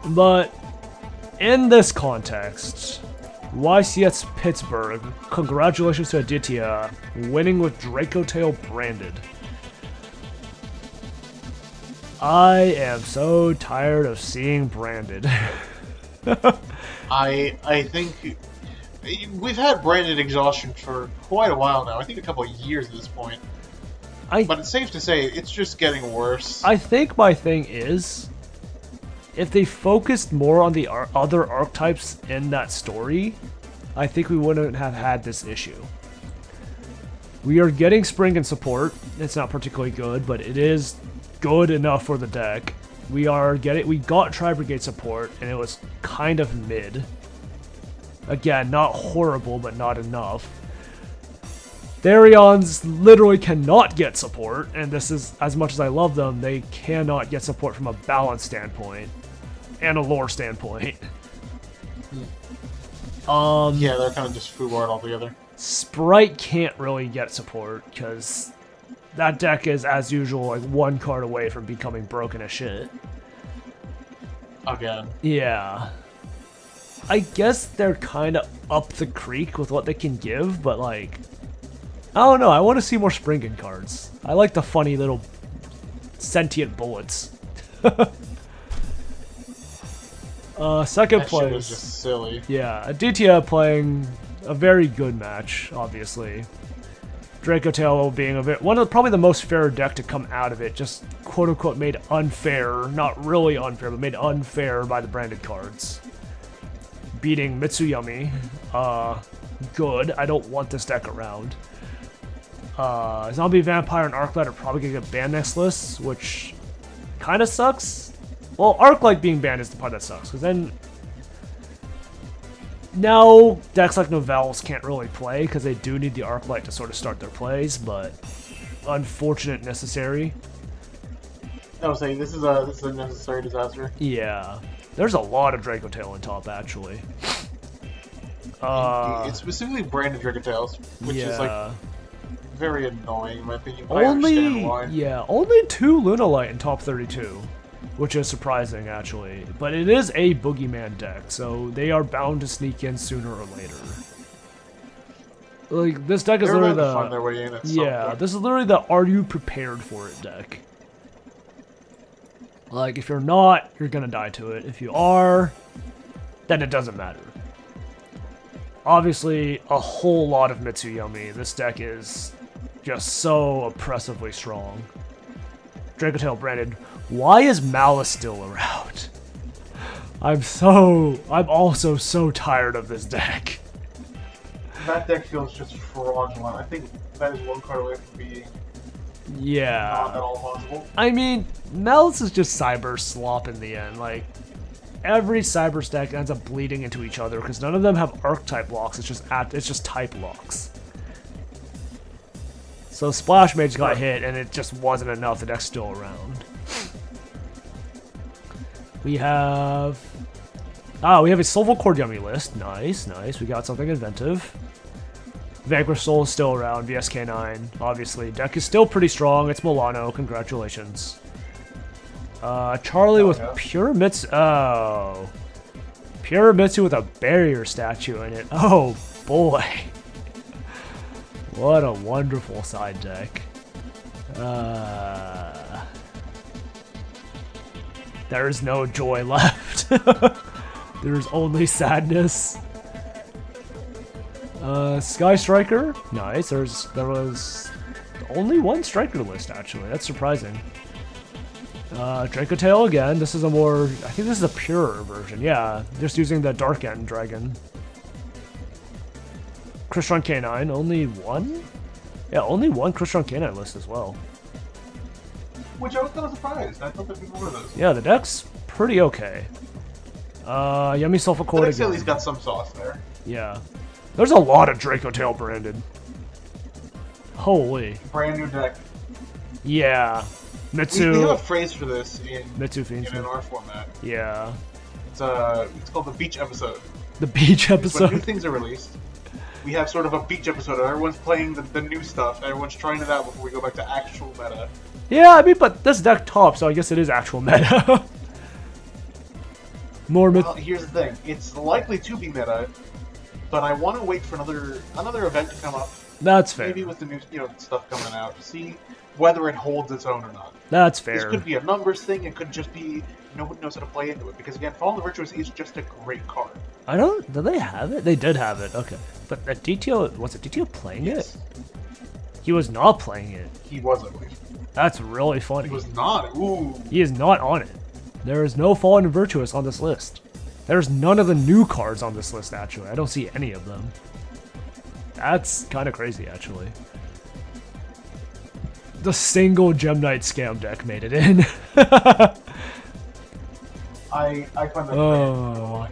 But in this context, YCS Pittsburg, congratulations to Aditya, winning with Draco Tail branded. I am so tired of seeing branded. I think we've had branded exhaustion for quite a while now. I think a couple of years at this point. But it's safe to say it's just getting worse. I think my thing is, if they focused more on the other archetypes in that story, I think we wouldn't have had this issue. We are getting Spring and support. It's not particularly good, but it is good enough for the deck. We got Tri-Brigade support, and it was kind of mid. Again, not horrible, but not enough. Therions literally cannot get support, and this is, as much as I love them, they cannot get support from a balance standpoint and a lore standpoint. Yeah, they're kind of just foobarred altogether. Sprite can't really get support, because that deck is, as usual, like 1 card away from becoming broken as shit. Again. Yeah. I guess they're kind of up the creek with what they can give, but like, I don't know. I want to see more Springen cards. I like the funny little sentient bullets. Second that place. shit was just silly. Yeah, Aditya playing a very good match, obviously. Draco Tail being probably the most fair deck to come out of it, just quote-unquote made unfair, not really unfair, but made unfair by the branded cards. Beating Mitsuyami, good, I don't want this deck around. Zombie, Vampire, and Arclight are probably gonna get banned next list, which kind of sucks. Well, Arclight being banned is the part that sucks, because then now decks like Novels can't really play, because they do need the Arclight to sort of start their plays, but unfortunate necessary. I was saying, this is a necessary disaster. Yeah. There's a lot of Draco Tail on top, actually. It's specifically branded Draco Tails, which is like very annoying in my opinion. But only, I understand why. Yeah, only 2 Lunalight in top 32, which is surprising actually. But it is a Boogeyman deck, so they are bound to sneak in sooner or later. Like, this deck is literally the find their way in at some point. This is literally the "Are you prepared for it" deck. Like, if you're not, you're gonna die to it. If you are, then it doesn't matter. Obviously, a whole lot of Mitsuyami. This deck is just so oppressively strong. Draco Tail branded. Why is Malice still around? I'm also so tired of this deck. That deck feels just fraudulent. I think that is 1 card away from being not at all possible. I mean, Malice is just cyber slop in the end. Like, every cyber stack ends up bleeding into each other because none of them have archetype locks. It's just type locks. So Splash Mage got hit, and it just wasn't enough. The deck's still around. We have a Soulful Cord Yummy list. Nice, nice. We got something inventive. Vanquish Soul is still around. VSK9, obviously. Deck is still pretty strong. It's Milano. Congratulations. Charlie with Pure Pure Mitsu with a barrier statue in it. Oh boy. What a wonderful side deck. There's no joy left. There's only sadness. Sky Striker. Nice. There was only one Striker list, actually. That's surprising. Draco Tail again. This is a more... I think this is a purer version. Yeah, just using the Dark End Dragon. Crystron K9. Only one? Yeah, only one Crystron K9 list as well. Which I was kind of surprised. I thought there'd be more of those. Yeah, the deck's pretty okay. Yummy Sulfur Cord again. The deck's at least got some sauce there. Yeah. There's a lot of Draco Tail branded. Holy. Brand new deck. Yeah. Mitsu. We have a phrase for this in our format. Yeah. It's called the beach episode. The beach episode? When new things are released, we have sort of a beach episode. Everyone's playing the new stuff. Everyone's trying it out before we go back to actual meta. Yeah, I mean, but this deck top, so I guess it is actual meta. Well, here's the thing. It's likely to be meta, but I want to wait for another event to come up. That's fair. Maybe with the new stuff coming out to see whether it holds its own or not. That's fair. This could be a numbers thing. It could just be nobody knows how to play into it. Because again, Fallen the Virtuous is just a great card. Did they have it? They did have it. Okay. But DTO, was it DTO playing it? He was not playing it. He was, I believe. That's really funny. He was not. Ooh. He is not on it. There is no Fallen and Virtuous on this list. There's none of the new cards on this list, actually. I don't see any of them. That's kind of crazy, actually. The single Gem Knight scam deck made it in. I find that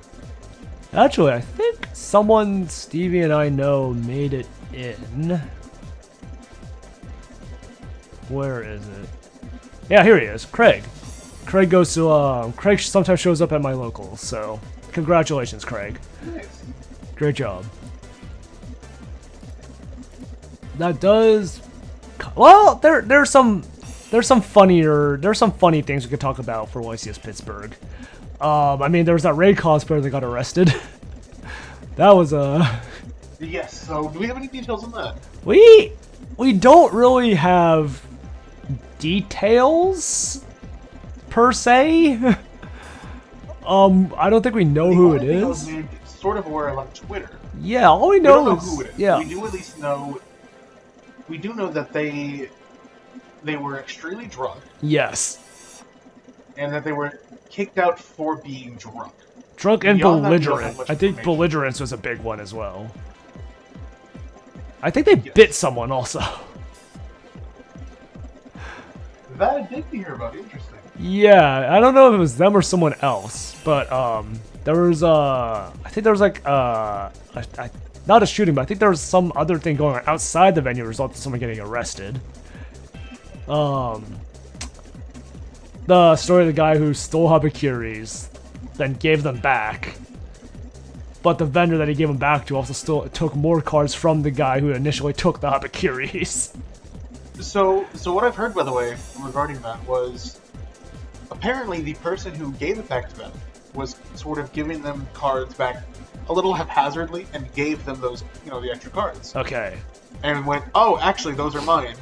actually, I think someone Stevie and I know made it in. Where is it? Yeah, here he is. Craig. Craig goes to, Craig sometimes shows up at my locals, so congratulations, Craig. Nice. Great job. That does... Well, there's some funny things we could talk about for YCS Pittsburg. I mean, there was that raid cosplayer that got arrested. That was Yes. So, do we have any details on that? We don't really have details per se. I don't think we know who it is. Sort of aware of on Twitter. Yeah, all we know is who it is. Yeah. We do at least know. We do know that they were extremely drunk. Yes. And that they were kicked out for being drunk. Drunk and belligerent. I think belligerence was a big one as well. I think they bit someone also. That I did hear about. Interesting. Yeah, I don't know if it was them or someone else, but there was I think there was like not a shooting, but I think there was some other thing going on outside the venue, resulting in someone getting arrested. The story of the guy who stole Habakuris, then gave them back. But the vendor that he gave them back to also still took more cards from the guy who initially took the Habakuris. So what I've heard, by the way, regarding that was apparently the person who gave it back to them was sort of giving them cards back a little haphazardly and gave them those, the extra cards. Okay. And went, oh, actually, those are mine.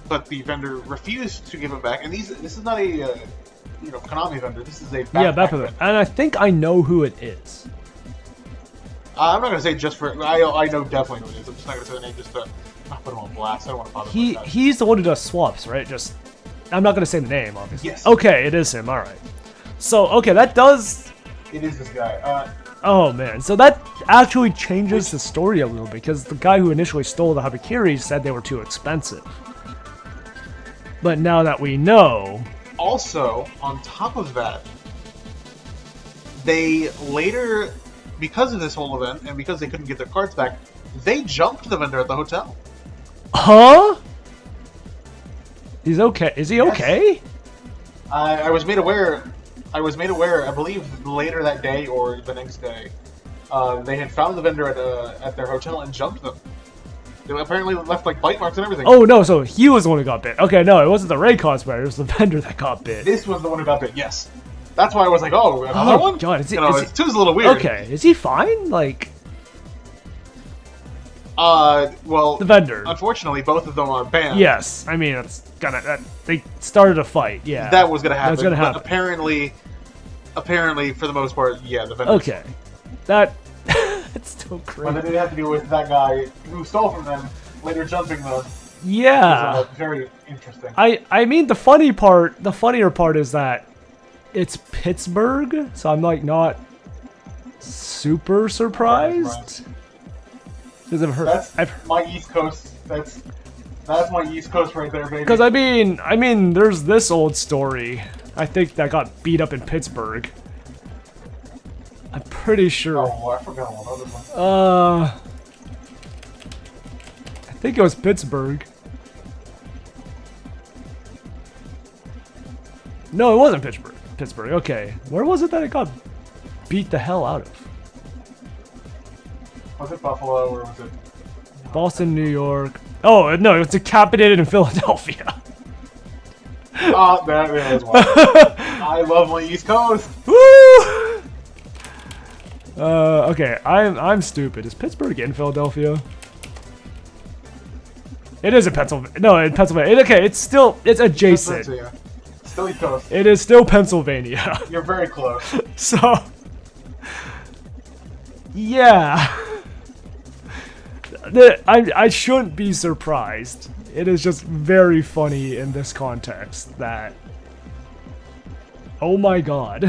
But the vendor refused to give them back. And this is not a, Konami vendor. This is a backpack vendor. And I think I know who it is. I'm not going to say just for... I know definitely who it is. I'm just not going to say the name just to not put him on blast. I don't want to bother him like that. He's the one who does swaps, right? I'm not going to say the name, obviously. Yes. Okay, it is him. All right. So, okay, that does... It is this guy. Oh, man. So that actually changes the story a little bit, because the guy who initially stole the Habakuris said they were too expensive. But now that we know... Also, on top of that, they later, because of this whole event, and because they couldn't get their cards back, they jumped the vendor at the hotel. Huh? He's okay. Is he okay? I was made aware, I believe, later that day or the next day, they had found the vendor at their hotel and jumped them. They apparently left, bite marks and everything. Oh, no, so he was the one who got bit. Okay, no, it wasn't the raid cosplayer, it was the vendor that got bit. This was the one who got bit, yes. That's why I was like, oh, another one? God, two's a little weird. Okay, is he fine? Like, well, the vendor. Unfortunately, both of them are banned. Yes, I mean they started a fight. Yeah, that was gonna happen. That's gonna happen. But apparently, for the most part, yeah, the vendor. Okay, that it's still crazy. But it didn't have to do with that guy who stole from them, later jumping them. Yeah, very interesting. I mean the funnier part is that it's Pittsburgh, so I'm like not super surprised. Because That's my East Coast. That's my East Coast right there, baby. Because I mean, there's this old story. I think that got beat up in Pittsburgh. I'm pretty sure. Oh, I forgot one other one. I think it was Pittsburgh. No, it wasn't Pittsburgh. Pittsburgh. Okay, where was it that it got beat the hell out of? Was it Buffalo or was it Boston, New York? Oh no, it was decapitated in Philadelphia. Oh, that is one. I love my East Coast. Woo! Okay, I'm stupid. Is Pittsburgh in Philadelphia? It is in Pennsylvania. No, in Pennsylvania. It's adjacent. Yeah. Still East Coast. It is still Pennsylvania. You're very close. So, yeah. I shouldn't be surprised. It is just very funny in this context that... Oh my god.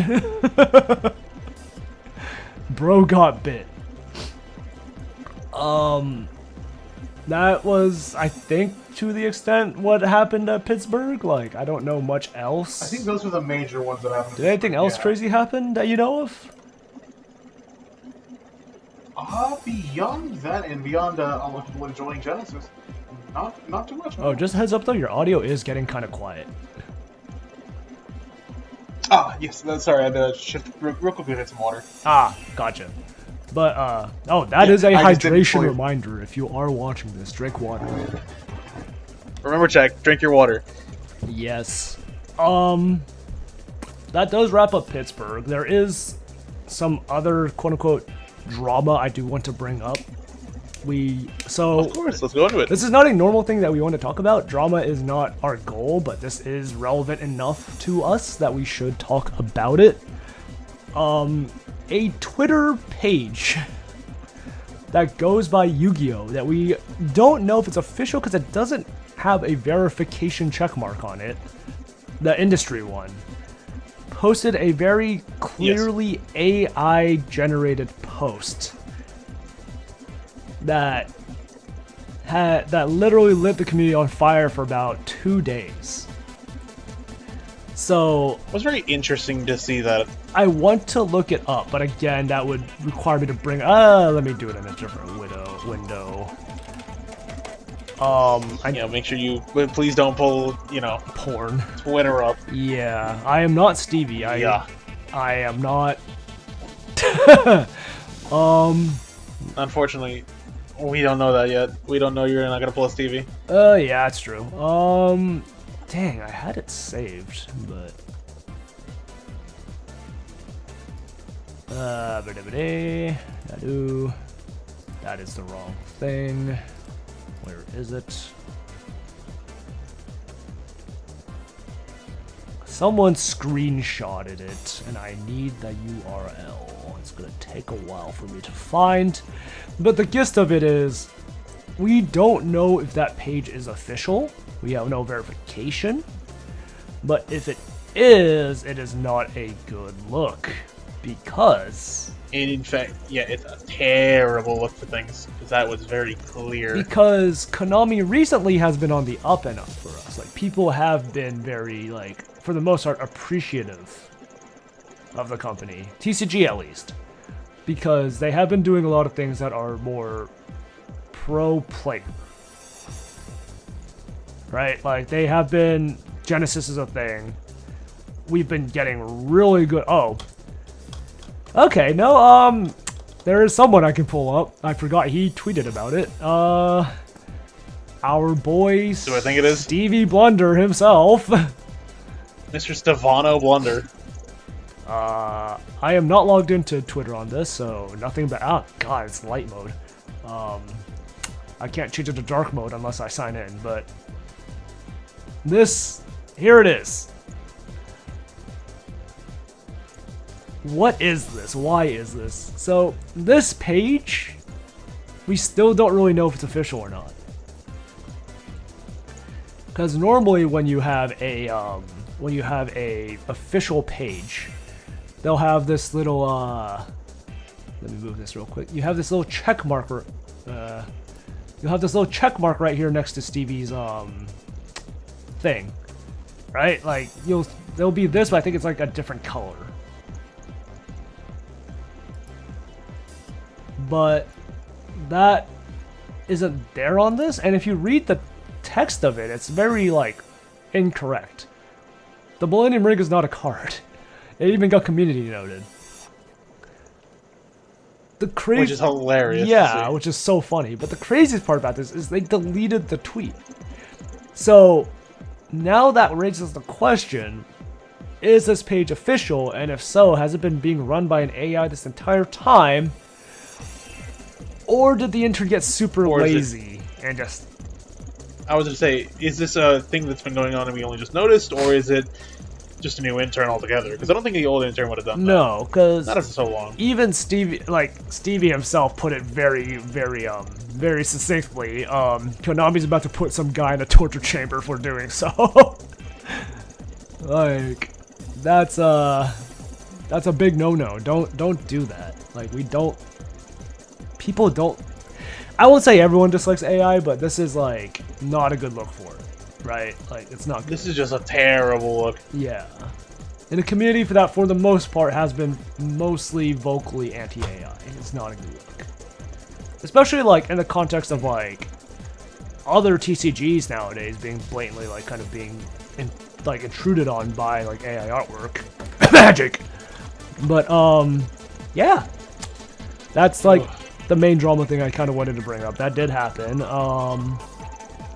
Bro got bit. That was, I think, to the extent what happened at Pittsburgh. Like, I don't know much else. I think those were the major ones that happened. Did anything else crazy happen that you know of? Beyond that and beyond a lot of people enjoying Genesis, not too much. Oh, just a heads up though, your audio is getting kind of quiet. Yes, sorry, I had to shift real quickly and hit some water. Gotcha. But, that is a hydration reminder. If you are watching this, drink water. Remember, check, drink your water. Yes. That does wrap up Pittsburgh. There is some other quote-unquote drama I do want to bring up. Of course, let's go into it. This is not a normal thing that we want to talk about. Drama is not our goal, but this is relevant enough to us that we should talk about it. A Twitter page that goes by Yu-Gi-Oh! That we don't know if it's official because it doesn't have a verification checkmark on it. The industry one posted a very clearly AI-generated post that literally lit the community on fire for about 2 days. So it was very interesting to see that. I want to look it up, but again, that would require me to bring. Let me do it in a different window. Make sure you please don't pull, porn. Twitter up. Yeah, I am not Stevie. I am not. Unfortunately, we don't know that yet. We don't know you're not gonna pull a Stevie. Yeah, that's true. Dang, I had it saved, but. That is the wrong thing. Where is it? Someone screenshotted it, and I need the URL. It's gonna take a while for me to find. But the gist of it is, we don't know if that page is official. We have no verification. But if it is not a good look. Because... And in fact, yeah, it's a terrible look for things, because that was very clear. Because Konami recently has been on the up and up for us. Like, people have been very, like, for the most part, appreciative of the company. TCG, at least. Because they have been doing a lot of things that are more pro-player. Right? Like, they have been... Genesis is a thing. We've been getting really good... Oh. Okay, no, there is someone I can pull up. I forgot he tweeted about it. Our boy... Do I think it is? Stevie Blunder himself. Mr. Stefano Blunder. I am not logged into Twitter on this, so nothing but... Oh, God, it's light mode. I can't change it to dark mode unless I sign in, but... Here it is. What is this? Why is this? So, this page, we still don't really know if it's official or not. Because normally when you have a official page, they'll have this little let me move this real quick. You have this little check marker. You'll have this little check mark right here next to Stevie's thing, right? Like there'll be this, but I think it's like a different color. But that isn't there on this, and if you read the text of it, it's very like incorrect. The Millennium Ring is not a card. It even got community noted. Which is hilarious. Yeah, which is so funny. But the craziest part about this is they deleted the tweet. So now that raises the question, is this page official? And if so, has it been being run by an AI this entire time? Or did the intern get super lazy and just... I was going to say, is this a thing that's been going on and we only just noticed, or is it just a new intern altogether? Because I don't think the old intern would have done that. No, because... Not for so long. Even Stevie himself put it very, very succinctly. Konami's about to put some guy in a torture chamber for doing so. Like, that's a big no-no. Don't do that. Like, people don't... I won't say everyone dislikes AI, but this is, like, not a good look for it, right? Like, it's not good. This is just a terrible look. Yeah. And the community for that, for the most part, has been mostly vocally anti-AI. It's not a good look. Especially, like, in the context of, like, other TCGs nowadays being blatantly, like, kind of being, intruded on by, like, AI artwork. Magic! But, yeah. That's, like... the main drama thing I kind of wanted to bring up. That did happen.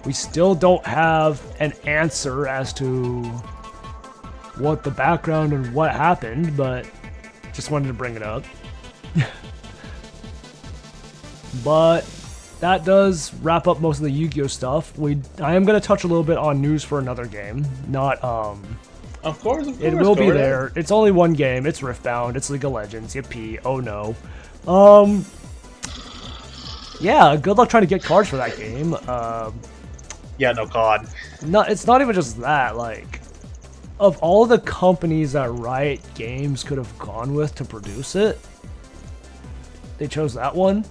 We still don't have an answer as to what the background and what happened, but just wanted to bring it up. But that does wrap up most of the Yu-Gi-Oh stuff. I am going to touch a little bit on news for another game. Not, Of course. It will be there. It's only one game. It's Riftbound. It's League of Legends. Yippee. Oh no. Yeah, good luck trying to get cards for that game. Yeah, no, God. No, it's not even just that. Like, of all the companies that Riot Games could have gone with to produce it, they chose that one.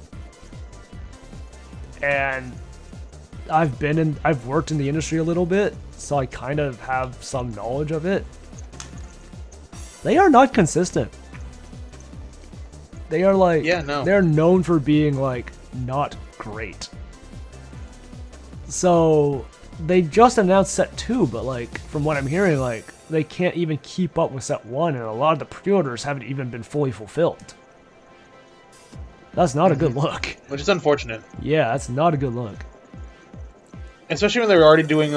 And I've worked in the industry a little bit, so I kind of have some knowledge of it. They are not consistent. They are like, they're known for being like not great. So they just announced set 2, but like from what I'm hearing, like they can't even keep up with set 1, and a lot of the pre-orders haven't even been fully fulfilled. That's not a good look. Which is unfortunate. Yeah, that's not a good look. Especially when they're already doing,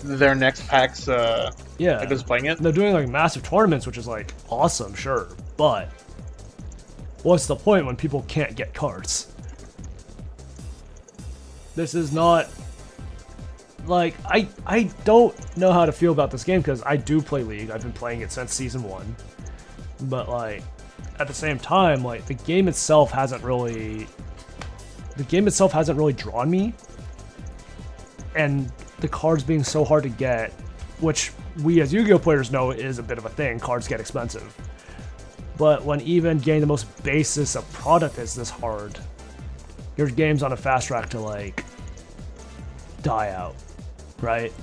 their next packs. Yeah, like playing it. They're doing like massive tournaments, which is like awesome, sure, but what's the point when people can't get cards? This is not like I don't know how to feel about this game because I do play League. I've been playing it since season 1, but like at the same time, like the game itself hasn't really drawn me. And the cards being so hard to get, which we as Yu-Gi-Oh players know is a bit of a thing, cards get expensive. But when even getting the most basis of product is this hard, your game's on a fast track to like die out, right?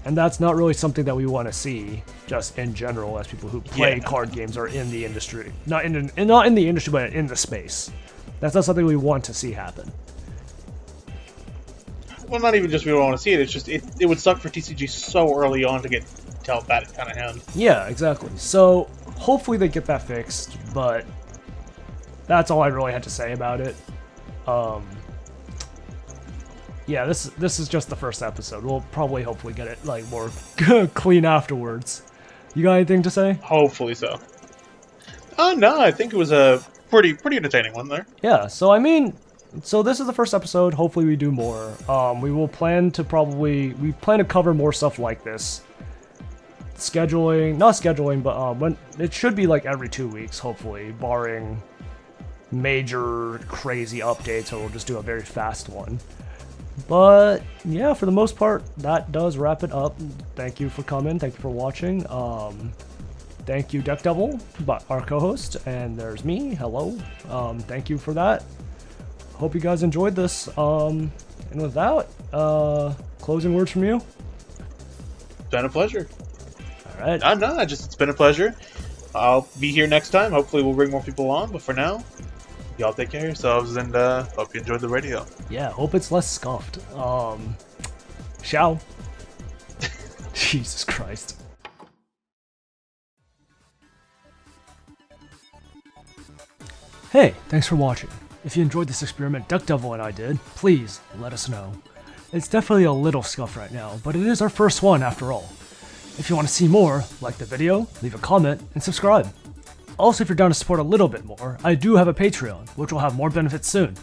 And that's not really something that we want to see just in general as people who play card games or in the industry. Not in the industry, but in the space. That's not something we want to see happen. Well, not even just we don't want to see it. It's just it would suck for TCG so early on to get dealt that kind of hand. Yeah, exactly. So hopefully they get that fixed, but that's all I really had to say about it. Yeah, this is just the first episode. We'll probably hopefully get it like more clean afterwards. You got anything to say? Hopefully so. No, I think it was a pretty entertaining one there. Yeah, so I mean, so this is the first episode. Hopefully we do more. We plan to cover more stuff like this. Not scheduling, but when it should be like every 2 weeks, hopefully, barring major crazy updates, or we'll just do a very fast one. But yeah, for the most part, that does wrap it up. Thank you for coming. Thank you for watching. Thank you, Deckdevil, our co-host, and there's me. Hello. Thank you for that. Hope you guys enjoyed this. And with that, closing words from you. It's been a pleasure. All right. No, it's been a pleasure. I'll be here next time. Hopefully we'll bring more people on, but for now, y'all take care of yourselves, and hope you enjoyed the radio. Yeah, hope it's less scuffed. Ciao. Jesus Christ. Hey, thanks for watching. If you enjoyed this experiment Deckdevil and I did, please let us know. It's definitely a little scuffed right now, but it is our first one after all. If you want to see more, like the video, leave a comment, and subscribe. Also, if you're down to support a little bit more, I do have a Patreon, which will have more benefits soon.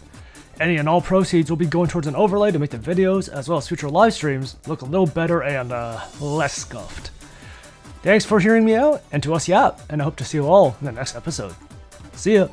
Any and all proceeds will be going towards an overlay to make the videos, as well as future live streams, look a little better and less scuffed. Thanks for hearing me out, and to us yap, and I hope to see you all in the next episode. See ya!